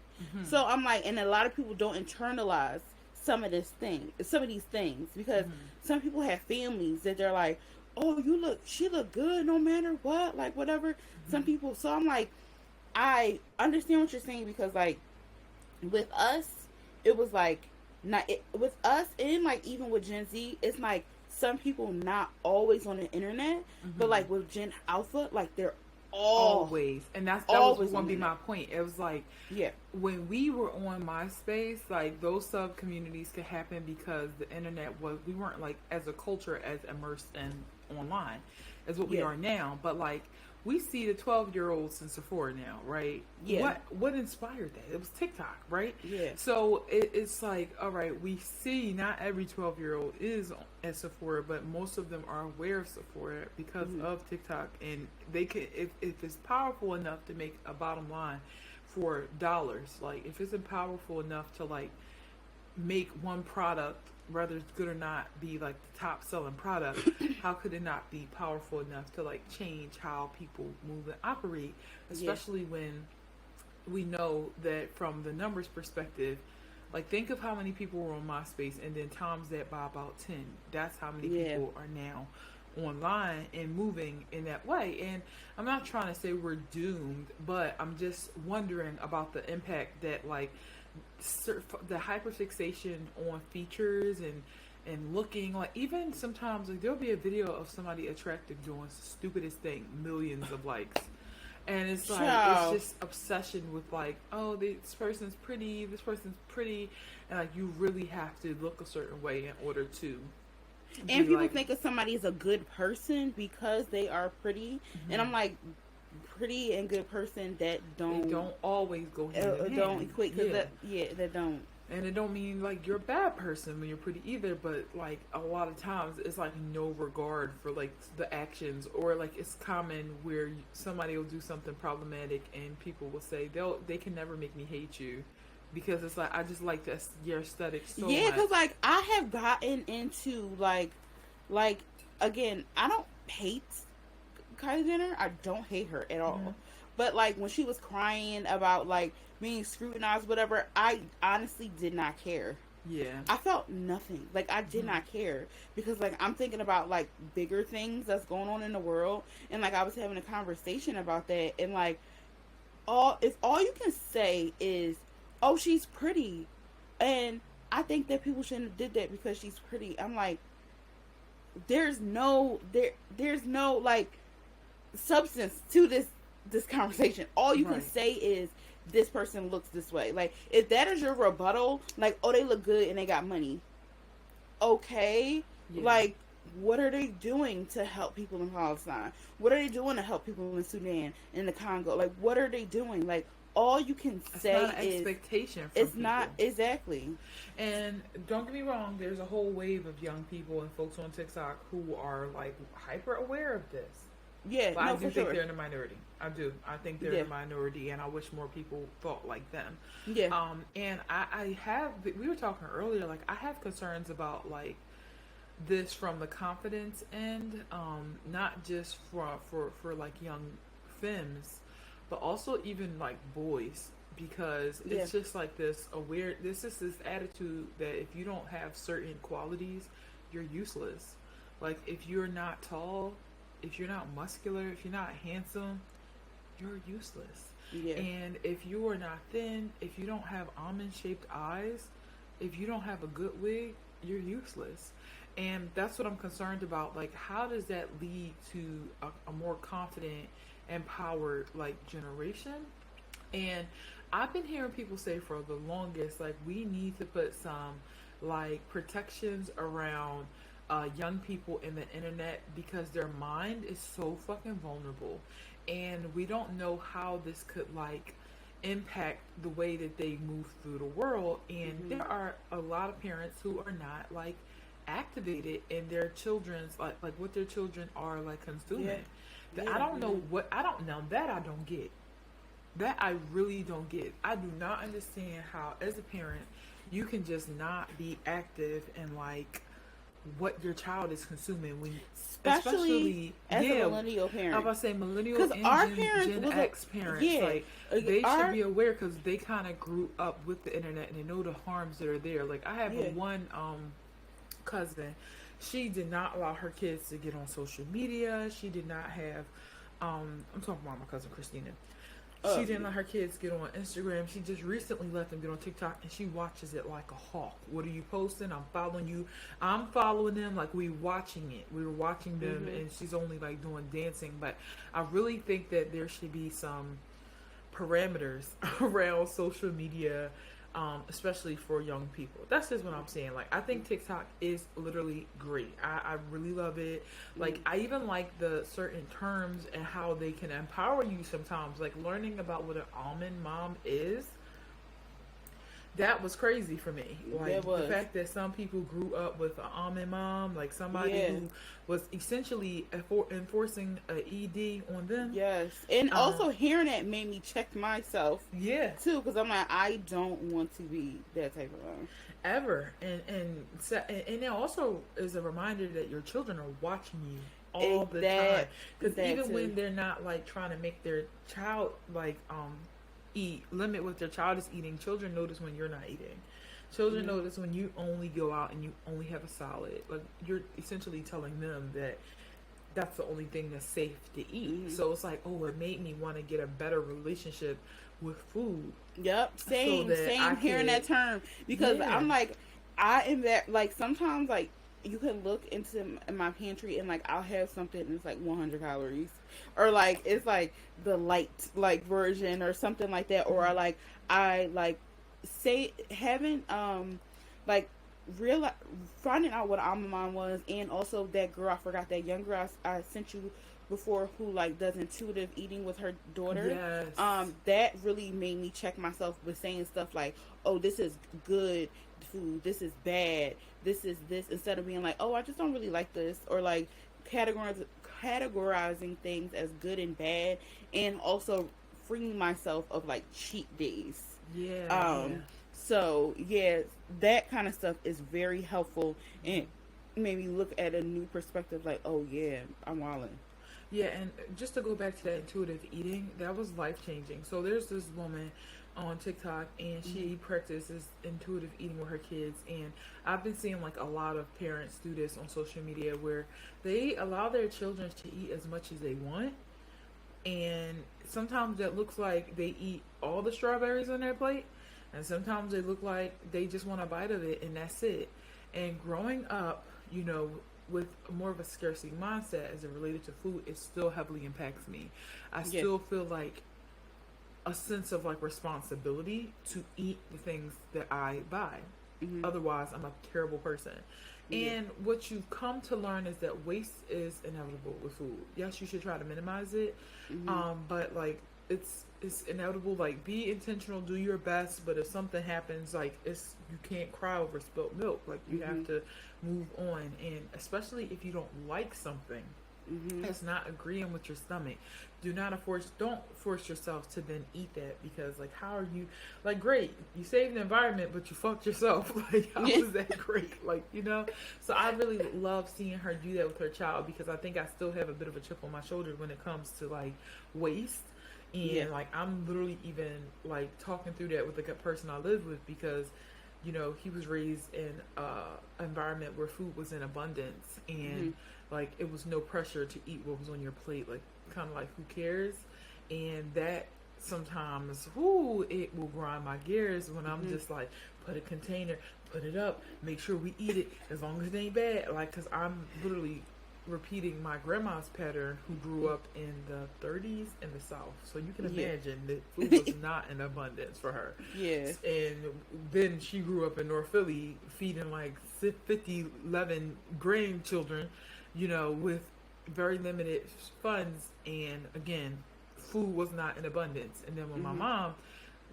So I'm like, and a lot of people don't internalize some of these things, because some people have families that they're like, oh, she look good no matter what, like whatever. Some people, so I'm like, I understand what you're saying, because like with us, it was like not it, with us, and like even with Gen Z, it's like some people not always on the internet, but like with Gen Alpha, like they're always, and that was going to be my point. It was like, yeah, when we were on MySpace, like those sub communities could happen because the internet we weren't like as a culture as immersed in online as what we are now. But like we see the 12-year-olds in Sephora now, right? Yeah. What inspired that? It was TikTok, right? Yeah. So it's like, all right, we see not every 12-year-old is at Sephora, but most of them are aware of Sephora because of TikTok, and they can, if it's powerful enough to make a bottom line for dollars, like if it's powerful enough to like make one product, whether it's good or not, be like the top selling product, how could it not be powerful enough to like change how people move and operate, especially when we know that from the numbers perspective, like think of how many people were on MySpace and then times that by about 10. That's how many people are now online and moving in that way. And I'm not trying to say we're doomed, but I'm just wondering about the impact that like the hyperfixation on features and looking, like even sometimes like there'll be a video of somebody attractive doing the stupidest thing, millions of likes, and it's like it's just obsession with like, oh, this person's pretty, and like you really have to look a certain way in order to. And people think of somebody as a good person because they are pretty, and I'm like, pretty and good person that they don't always go hand in hand. Don't equate, cause that don't. And it don't mean like you're a bad person when you're pretty either, but like a lot of times it's like no regard for like the actions, or like it's common where somebody will do something problematic and people will say they can never make me hate you, because it's like I just like your aesthetic so much. Yeah, because like I have gotten into like again, I don't hate Kylie Jenner. I don't hate her at all. But like when she was crying about like being scrutinized, whatever, I honestly did not care. Yeah. I felt nothing. Like I did not care, because like I'm thinking about like bigger things that's going on in the world, and like I was having a conversation about that, and like all you can say is, oh, she's pretty, and I think that people shouldn't have did that because she's pretty. I'm like, there's no like substance to this conversation. All you can say is this person looks this way. Like if that is your rebuttal, like, oh, they look good and they got money, okay, like what are they doing to help people in Palestine? What are they doing to help people in Sudan, in the Congo? Like what are they doing? Like all you can say it's not an expectation from it's people. Not exactly. And don't get me wrong, there's a whole wave of young people and folks on TikTok who are like hyper aware of this. Yeah, but I do think they're in the minority. I do. I think they're in the minority, and I wish more people thought like them. Yeah. And I have. We were talking earlier. Like I have concerns about like this from the confidence end, not just for like young femmes, but also even like boys, because it's just like this this is this attitude that if you don't have certain qualities, you're useless. Like if you're not tall, if you're not muscular, if you're not handsome, you're useless. Yeah. And if you are not thin, if you don't have almond-shaped eyes, if you don't have a good wig, you're useless. And that's what I'm concerned about. Like, how does that lead to a more confident, empowered, like, generation? And I've been hearing people say for the longest, like, we need to put some, like, protections around young people in the internet, because their mind is so fucking vulnerable, and we don't know how this could like impact the way that they move through the world. And there are a lot of parents who are not like activated in their children's like what their children are like consuming. I don't know that I don't get. That I really don't get. I do not understand how as a parent you can just not be active and like what your child is consuming when, especially as a millennial parent. I was about to say millennial and our Gen X parents, like they should be aware because they kind of grew up with the internet and they know the harms that are there. Like I have one cousin, she did not allow her kids to get on social media. She did not have, I'm talking about my cousin Christina. She didn't let her kids get on Instagram. She just recently let them get on TikTok, and she watches it like a hawk. What are you posting? I'm following you. I'm following them like we watching it. We were watching them, and she's only like doing dancing. But I really think that there should be some parameters around social media, especially for young people. That's just what I'm saying. Like, I think TikTok is literally great. I really love it. Like, I even like the certain terms and how they can empower you sometimes. Like, learning about what an almond mom is, that was crazy for me. Like, the fact that some people grew up with an almond mom, like somebody who was essentially enforcing an ED on them. Yes. And also hearing that made me check myself. Yeah. Too, because I'm like, I don't want to be that type of mom. Ever. And it also is a reminder that your children are watching you all the time. Because even when they're not like trying to make their child like limit what their child is eating, children notice when you're not eating. Children notice when you only go out and you only have a salad. Like, you're essentially telling them that that's the only thing that's safe to eat. So it's like, oh, it made me want to get a better relationship with food. Yep, same hearing that term. Because I'm like, I am that, like, sometimes, like, you can look into my pantry and like I'll have something and it's like 100 calories, or like it's like the light like version or something like that, or like I like say having like finding out what almond mom was, and also that girl, I forgot, that young girl I sent you before who like does intuitive eating with her daughter. Yes. That really made me check myself with saying stuff like, oh, this is good food, this is bad, this is this, instead of being like, oh, I just don't really like this, or like categorizing things as good and bad, and also freeing myself of like cheat days. So that kind of stuff is very helpful and made me look at a new perspective, like, oh yeah, I'm wilding. Yeah, and just to go back to that intuitive eating, that was life-changing. So there's this woman on TikTok, and she practices intuitive eating with her kids, and I've been seeing like a lot of parents do this on social media where they allow their children to eat as much as they want, and sometimes that looks like they eat all the strawberries on their plate, and sometimes they look like they just want a bite of it and that's it. And growing up, you know, with more of a scarcity mindset as it related to food, it still heavily impacts me. I still feel like a sense of like responsibility to eat the things that I buy. Otherwise, I'm a terrible person. And what you've come to learn is that waste is inevitable with food. Yes, you should try to minimize it, but like it's inevitable. Like, be intentional, do your best. But if something happens, like you can't cry over spilt milk. Like, you have to move on. And especially if you don't like something that's not agreeing with your stomach, don't force yourself to then eat that, because like, how are you, like, great, you saved the environment, but you fucked yourself. Like, how is that great? Like, you know. So I really love seeing her do that with her child, because I think I still have a bit of a chip on my shoulder when it comes to like waste. And like, I'm literally even like talking through that with the person I live with, because you know, he was raised in an environment where food was in abundance, and like, it was no pressure to eat what was on your plate. Like, kind of like, who cares? And that sometimes, it will grind my gears when I'm just like, put a container, put it up, make sure we eat it, as long as it ain't bad. Like, because I'm literally repeating my grandma's pattern, who grew up in the 30s in the South. So you can imagine that food was not in abundance for her. Yes. And then she grew up in North Philly, feeding like 50, 11 grandchildren, you know, with very limited funds. And again, food was not in abundance. And then with my mom,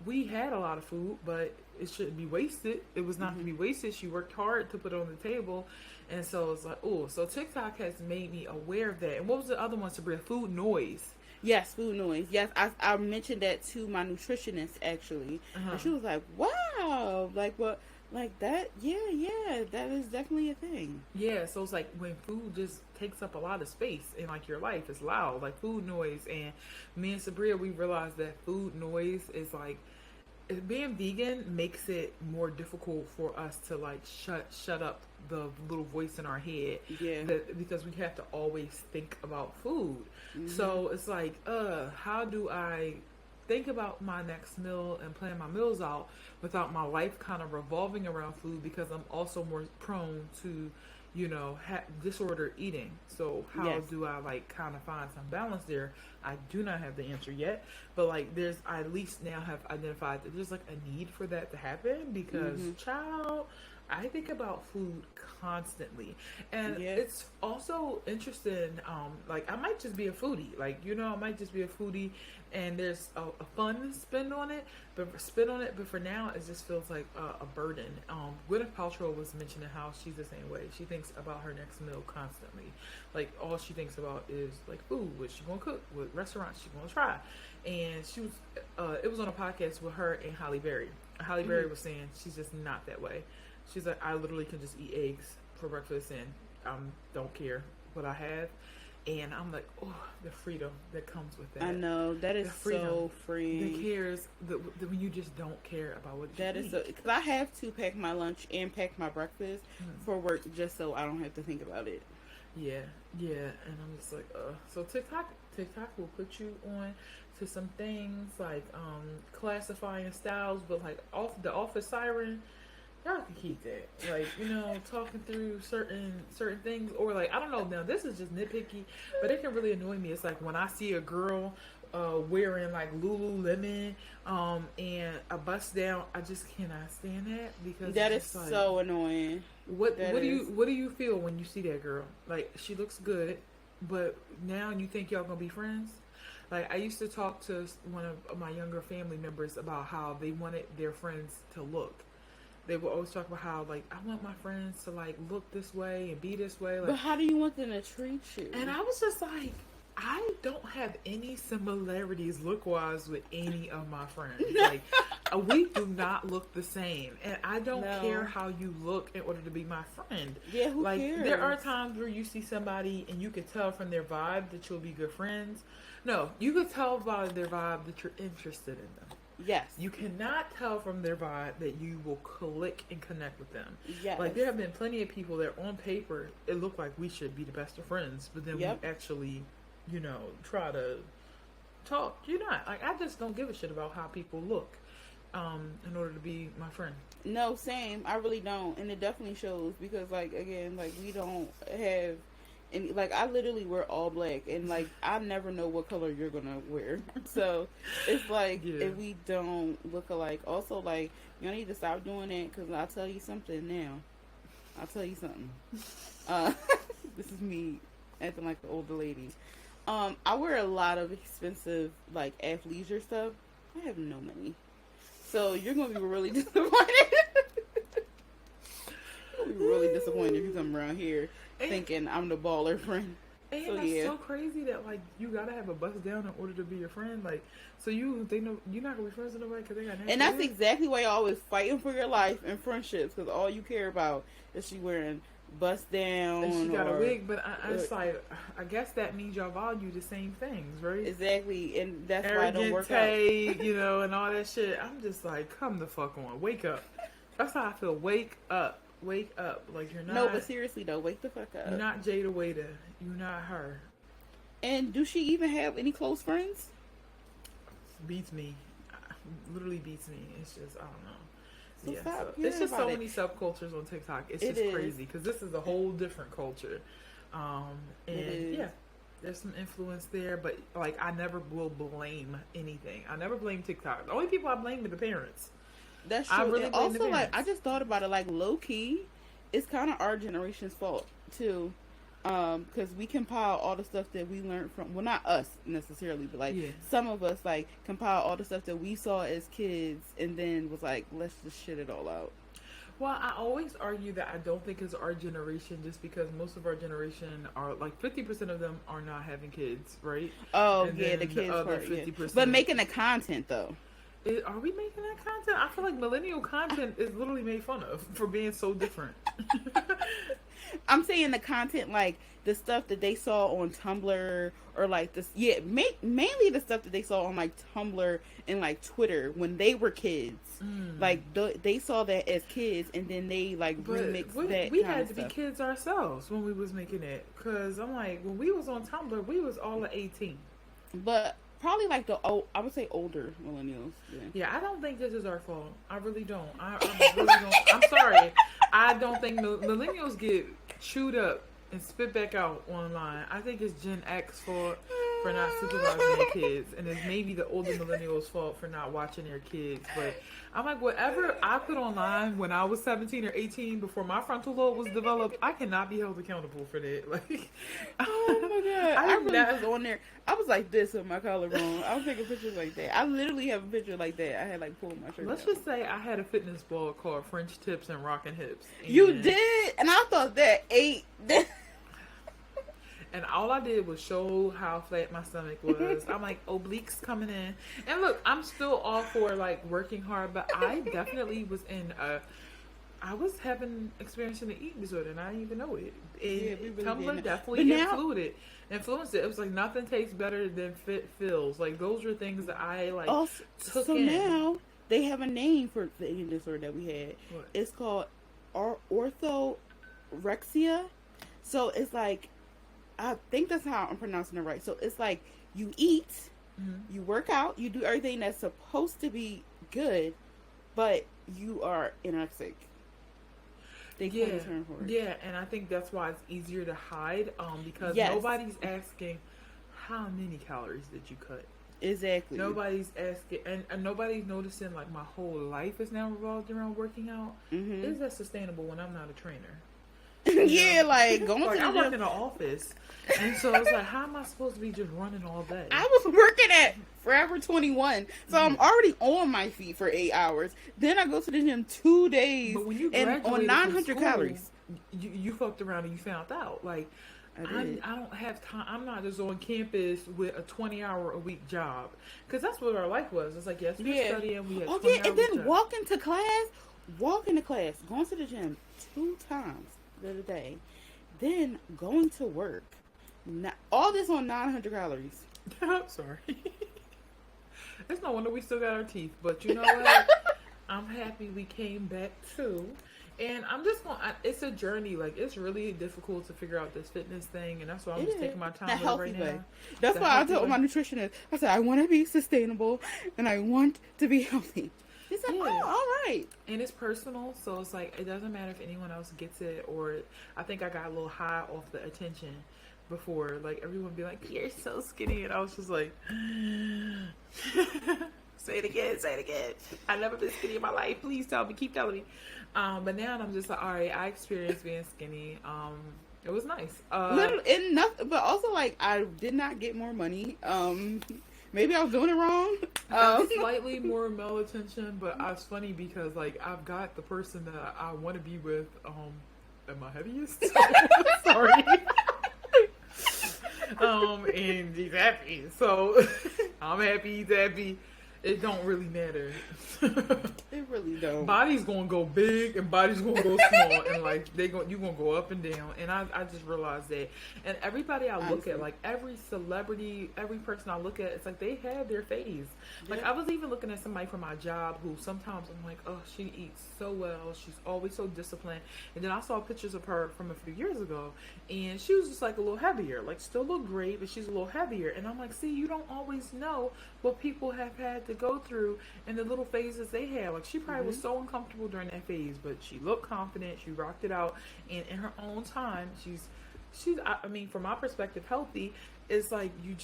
we had a lot of food, but it shouldn't be wasted. It was not to be wasted. She worked hard to put it on the table. And so it's like, so TikTok has made me aware of that. And what was the other one, Sabrina? Food noise. Yes, food noise. Yes, I mentioned that to my nutritionist, actually. And she was like, wow. Like, what? Like that, yeah, that is definitely a thing. Yeah, so it's like when food just takes up a lot of space in like your life, it's loud, like food noise. And me and Sabria, we realized that food noise is like being vegan makes it more difficult for us to like shut up the little voice in our head. Yeah. Because we have to always think about food. So it's like, how do I think about my next meal and plan my meals out without my life kind of revolving around food, because I'm also more prone to, disorder eating. So how do I like kind of find some balance there? I do not have the answer yet, but like I at least now have identified that there's like a need for that to happen, because child, I think about food constantly. And it's also interesting, like I might just be a foodie, I might just be a foodie, and there's a fun spin on it, but for now it just feels like a burden. Gwyneth Paltrow was mentioning how she's the same way. She thinks about her next meal constantly. Like all she thinks about is like food, what she gonna cook, what restaurants she gonna try. And she was it was on a podcast with her and Halle Berry. Halle Berry was saying she's just not that way. She's like, I literally can just eat eggs for breakfast and don't care what I have. And I'm like, oh, the freedom that comes with that. I know, that is so freeing. The cares, when you just don't care about what you eat. Because I have to pack my lunch and pack my breakfast for work just so I don't have to think about it. Yeah. And I'm just like, so TikTok will put you on to some things like classifying styles, but like off the office siren, y'all can keep that. Like, talking through certain things, or like, I don't know, now this is just nitpicky, but it can really annoy me. It's like when I see a girl wearing like Lululemon and a bust down, I just cannot stand that, because that is like, so annoying. What do you feel when you see that girl? Like, she looks good, but now you think y'all gonna be friends? Like, I used to talk to one of my younger family members about how they wanted their friends to look. They would always talk about how, like, I want my friends to, like, look this way and be this way. Like, but how do you want them to treat you? And I was just like, I don't have any similarities look-wise with any of my friends. Like, we do not look the same. And I don't care how you look in order to be my friend. Yeah, who cares? There are times where you see somebody and you can tell from their vibe that you'll be good friends. No, you can tell by their vibe that you're interested in them. Yes. You cannot tell from their vibe that you will click and connect with them. Yes. Like, there have been plenty of people that on paper, it looked like we should be the best of friends, but then we actually, try to talk. You're not. Like, I just don't give a shit about how people look in order to be my friend. No, same. I really don't. And it definitely shows, because, like, again, like, we don't have... And like, I literally wear all black, and like, I never know what color you're gonna wear. So it's like, if we don't look alike, also like, y'all need to stop doing that, because I'll tell you something now. I'll tell you something. This is me acting like an older lady. I wear a lot of expensive like athleisure stuff. I have no money, so you're gonna be really disappointed. You'll be really disappointed if you come around here thinking I'm the baller friend. And so, that's so crazy that like you gotta have a bust down in order to be your friend. Like, so they know you're not gonna be friends with nobody because they got. And that's exactly why you're always fighting for your life and friendships, because all you care about is she wearing bust down. And she got a wig, but I just like, I guess that means y'all value the same things, right? Exactly, and that's arrogant why it don't work out. And all that shit. I'm just like, come the fuck on, wake up. That's how I feel. Wake up. Wake up. Like, you're not... No, but seriously, though, wake the fuck up. You're not Jada Waiter. You're not her. And do she even have any close friends? Beats me. Literally beats me. It's just, I don't know. So it's just so many subcultures on TikTok. It's just crazy, because this is a whole different culture. There's some influence there, but like, I never will blame anything. I never blame TikTok. The only people I blame are the parents. That's true. I really and also, like, I just thought about it, like, low key, it's kind of our generation's fault too, because we compile all the stuff that we learned from. Well, not us necessarily, but like some of us like compile all the stuff that we saw as kids, and then was like, let's just shit it all out. Well, I always argue that I don't think it's our generation, just because most of our generation are like 50% of them are not having kids, right? Oh, and yeah, the kids part. 50%. But making the content though. Are we making that content? I feel like millennial content is literally made fun of for being so different. I'm saying the content, like the stuff that they saw on Tumblr, or like this, mainly the stuff that they saw on like Tumblr and like Twitter when they were kids. Like they saw that as kids, and then they like remixed that. We had to be kids ourselves when we was making it, because I'm like, when we was on Tumblr, we was all at 18. But probably like I would say older millennials. Yeah, I don't think this is our fault. I really don't. I really don't. I'm sorry. I don't think millennials get chewed up and spit back out online. I think it's Gen X fault for not supervising their kids, and it's maybe the older millennials' fault for not watching their kids. But I'm like, whatever I put online when I was 17 or 18 before my frontal lobe was developed, I cannot be held accountable for that. Like, oh my god, I really was on there. I was like this with my collarbone. I was taking pictures like that. I literally have a picture like that. I had like pulled my shirt. Let's just say I had a fitness blog called French Tips and Rockin' Hips. You did, and I thought that And all I did was show how flat my stomach was. I'm like, obliques coming in. And look, I'm still all for like working hard, but I definitely was I was experiencing an eating disorder, and I didn't even know it. And really Tumblr definitely influenced it. It was like, nothing tastes better than fit feels. Like, those were things that I like took so in. Now they have a name for the eating disorder that we had. What? It's called orthorexia. So it's like, I think that's how I'm pronouncing it right. So it's like you eat, you work out, you do everything that's supposed to be good, but you are anorexic. They call the term for it. Yeah, and I think that's why it's easier to hide, because nobody's asking how many calories did you cut. Exactly. Nobody's asking, and nobody's noticing like my whole life is now revolved around working out. Is that sustainable when I'm not a trainer? Yeah, like going to the I gym. work in an office, and so it's like, how am I supposed to be just running all day? I was working at Forever 21, so I'm already on my feet for 8 hours. Then I go to the gym 2 days, but when you and on 900 calories. You fucked around and you found out. Like, I don't have time. I'm not just on campus with a 20-hour-a-week job, because that's what our life was. It's like, yes, we're studying. We had 20 hours and then job. walking to class, going to the gym 2 times the other day, then going to work. All this on 900 calories. Sorry. It's no wonder we still got our teeth, but you know what? I'm happy we came back too. And I'm just going, it's a journey. Like, it's really difficult to figure out this fitness thing, and that's why I'm just taking my time right now. That's why I told my nutritionist, I said, I want to be sustainable and I want to be healthy. He said, oh, all right. And it's personal, so it's like, it doesn't matter if anyone else gets it, or I think I got a little high off the attention before. Like, everyone be like, you're so skinny, and I was just like, say it again. I've never been skinny in my life. Please tell me, keep telling me. But now I'm just like, all right, I experienced being skinny. It was nice. But also, like, I did not get more money. Maybe I was doing it wrong. Slightly more male attention, but it's funny because, like, I've got the person that I want to be with at my heaviest. Sorry. And he's happy. So I'm happy, he's happy. It don't really matter. It really don't. Body's gonna go big and body's gonna go small, and like you gonna go up and down. And I just realized that. And everybody I look at, like every celebrity, every person I look at, it's like they have their phase. Like I was even looking at somebody from my job who sometimes I'm like, oh, she eats so well, she's always so disciplined. And then I saw pictures of her from a few years ago, and she was just like a little heavier, like still look great, but she's a little heavier. And I'm like, see, you don't always know what people have had to go through and the little phases they had. Like she probably was so uncomfortable during that phase, but she looked confident, she rocked it out, and in her own time she's I mean, from my perspective, healthy. It's like you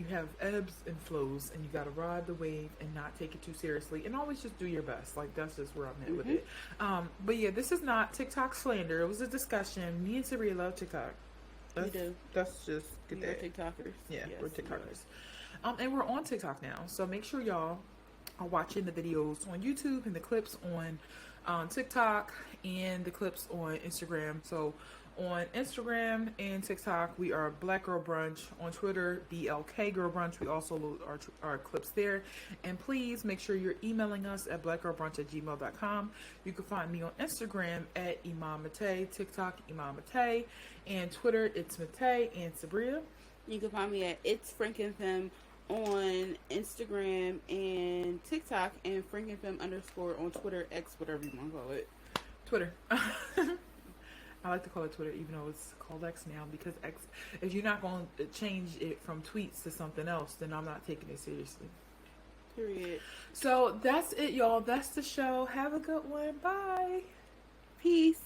have ebbs and flows, and you got to ride the wave and not take it too seriously, and always just do your best. Like that's just where I'm at with it. But yeah, this is not TikTok slander. It was a discussion. Me and Saria love TikTok. We do. That's just good. We're TikTokers. Yeah, yes, we're TikTokers. And we're on TikTok now, so make sure y'all are watching the videos on YouTube and the clips on TikTok and the clips on Instagram. So On Instagram and TikTok, we are Black Girl Brunch. On Twitter, BLK Girl Brunch. We also load our clips there. And please make sure you're emailing us at blackgirlbrunch@gmail.com. You can find me on Instagram at Imam Mate, TikTok Imam Mate, and Twitter it's Mate and Sabria. You can find me at It's Frankenfem on Instagram and TikTok, and Frankenfem _ on Twitter, X, whatever you want to call it. Twitter. I like to call it Twitter, even though it's called X now, because X, if you're not going to change it from tweets to something else, then I'm not taking it seriously. Period. So that's it, y'all. That's the show. Have a good one. Bye. Peace.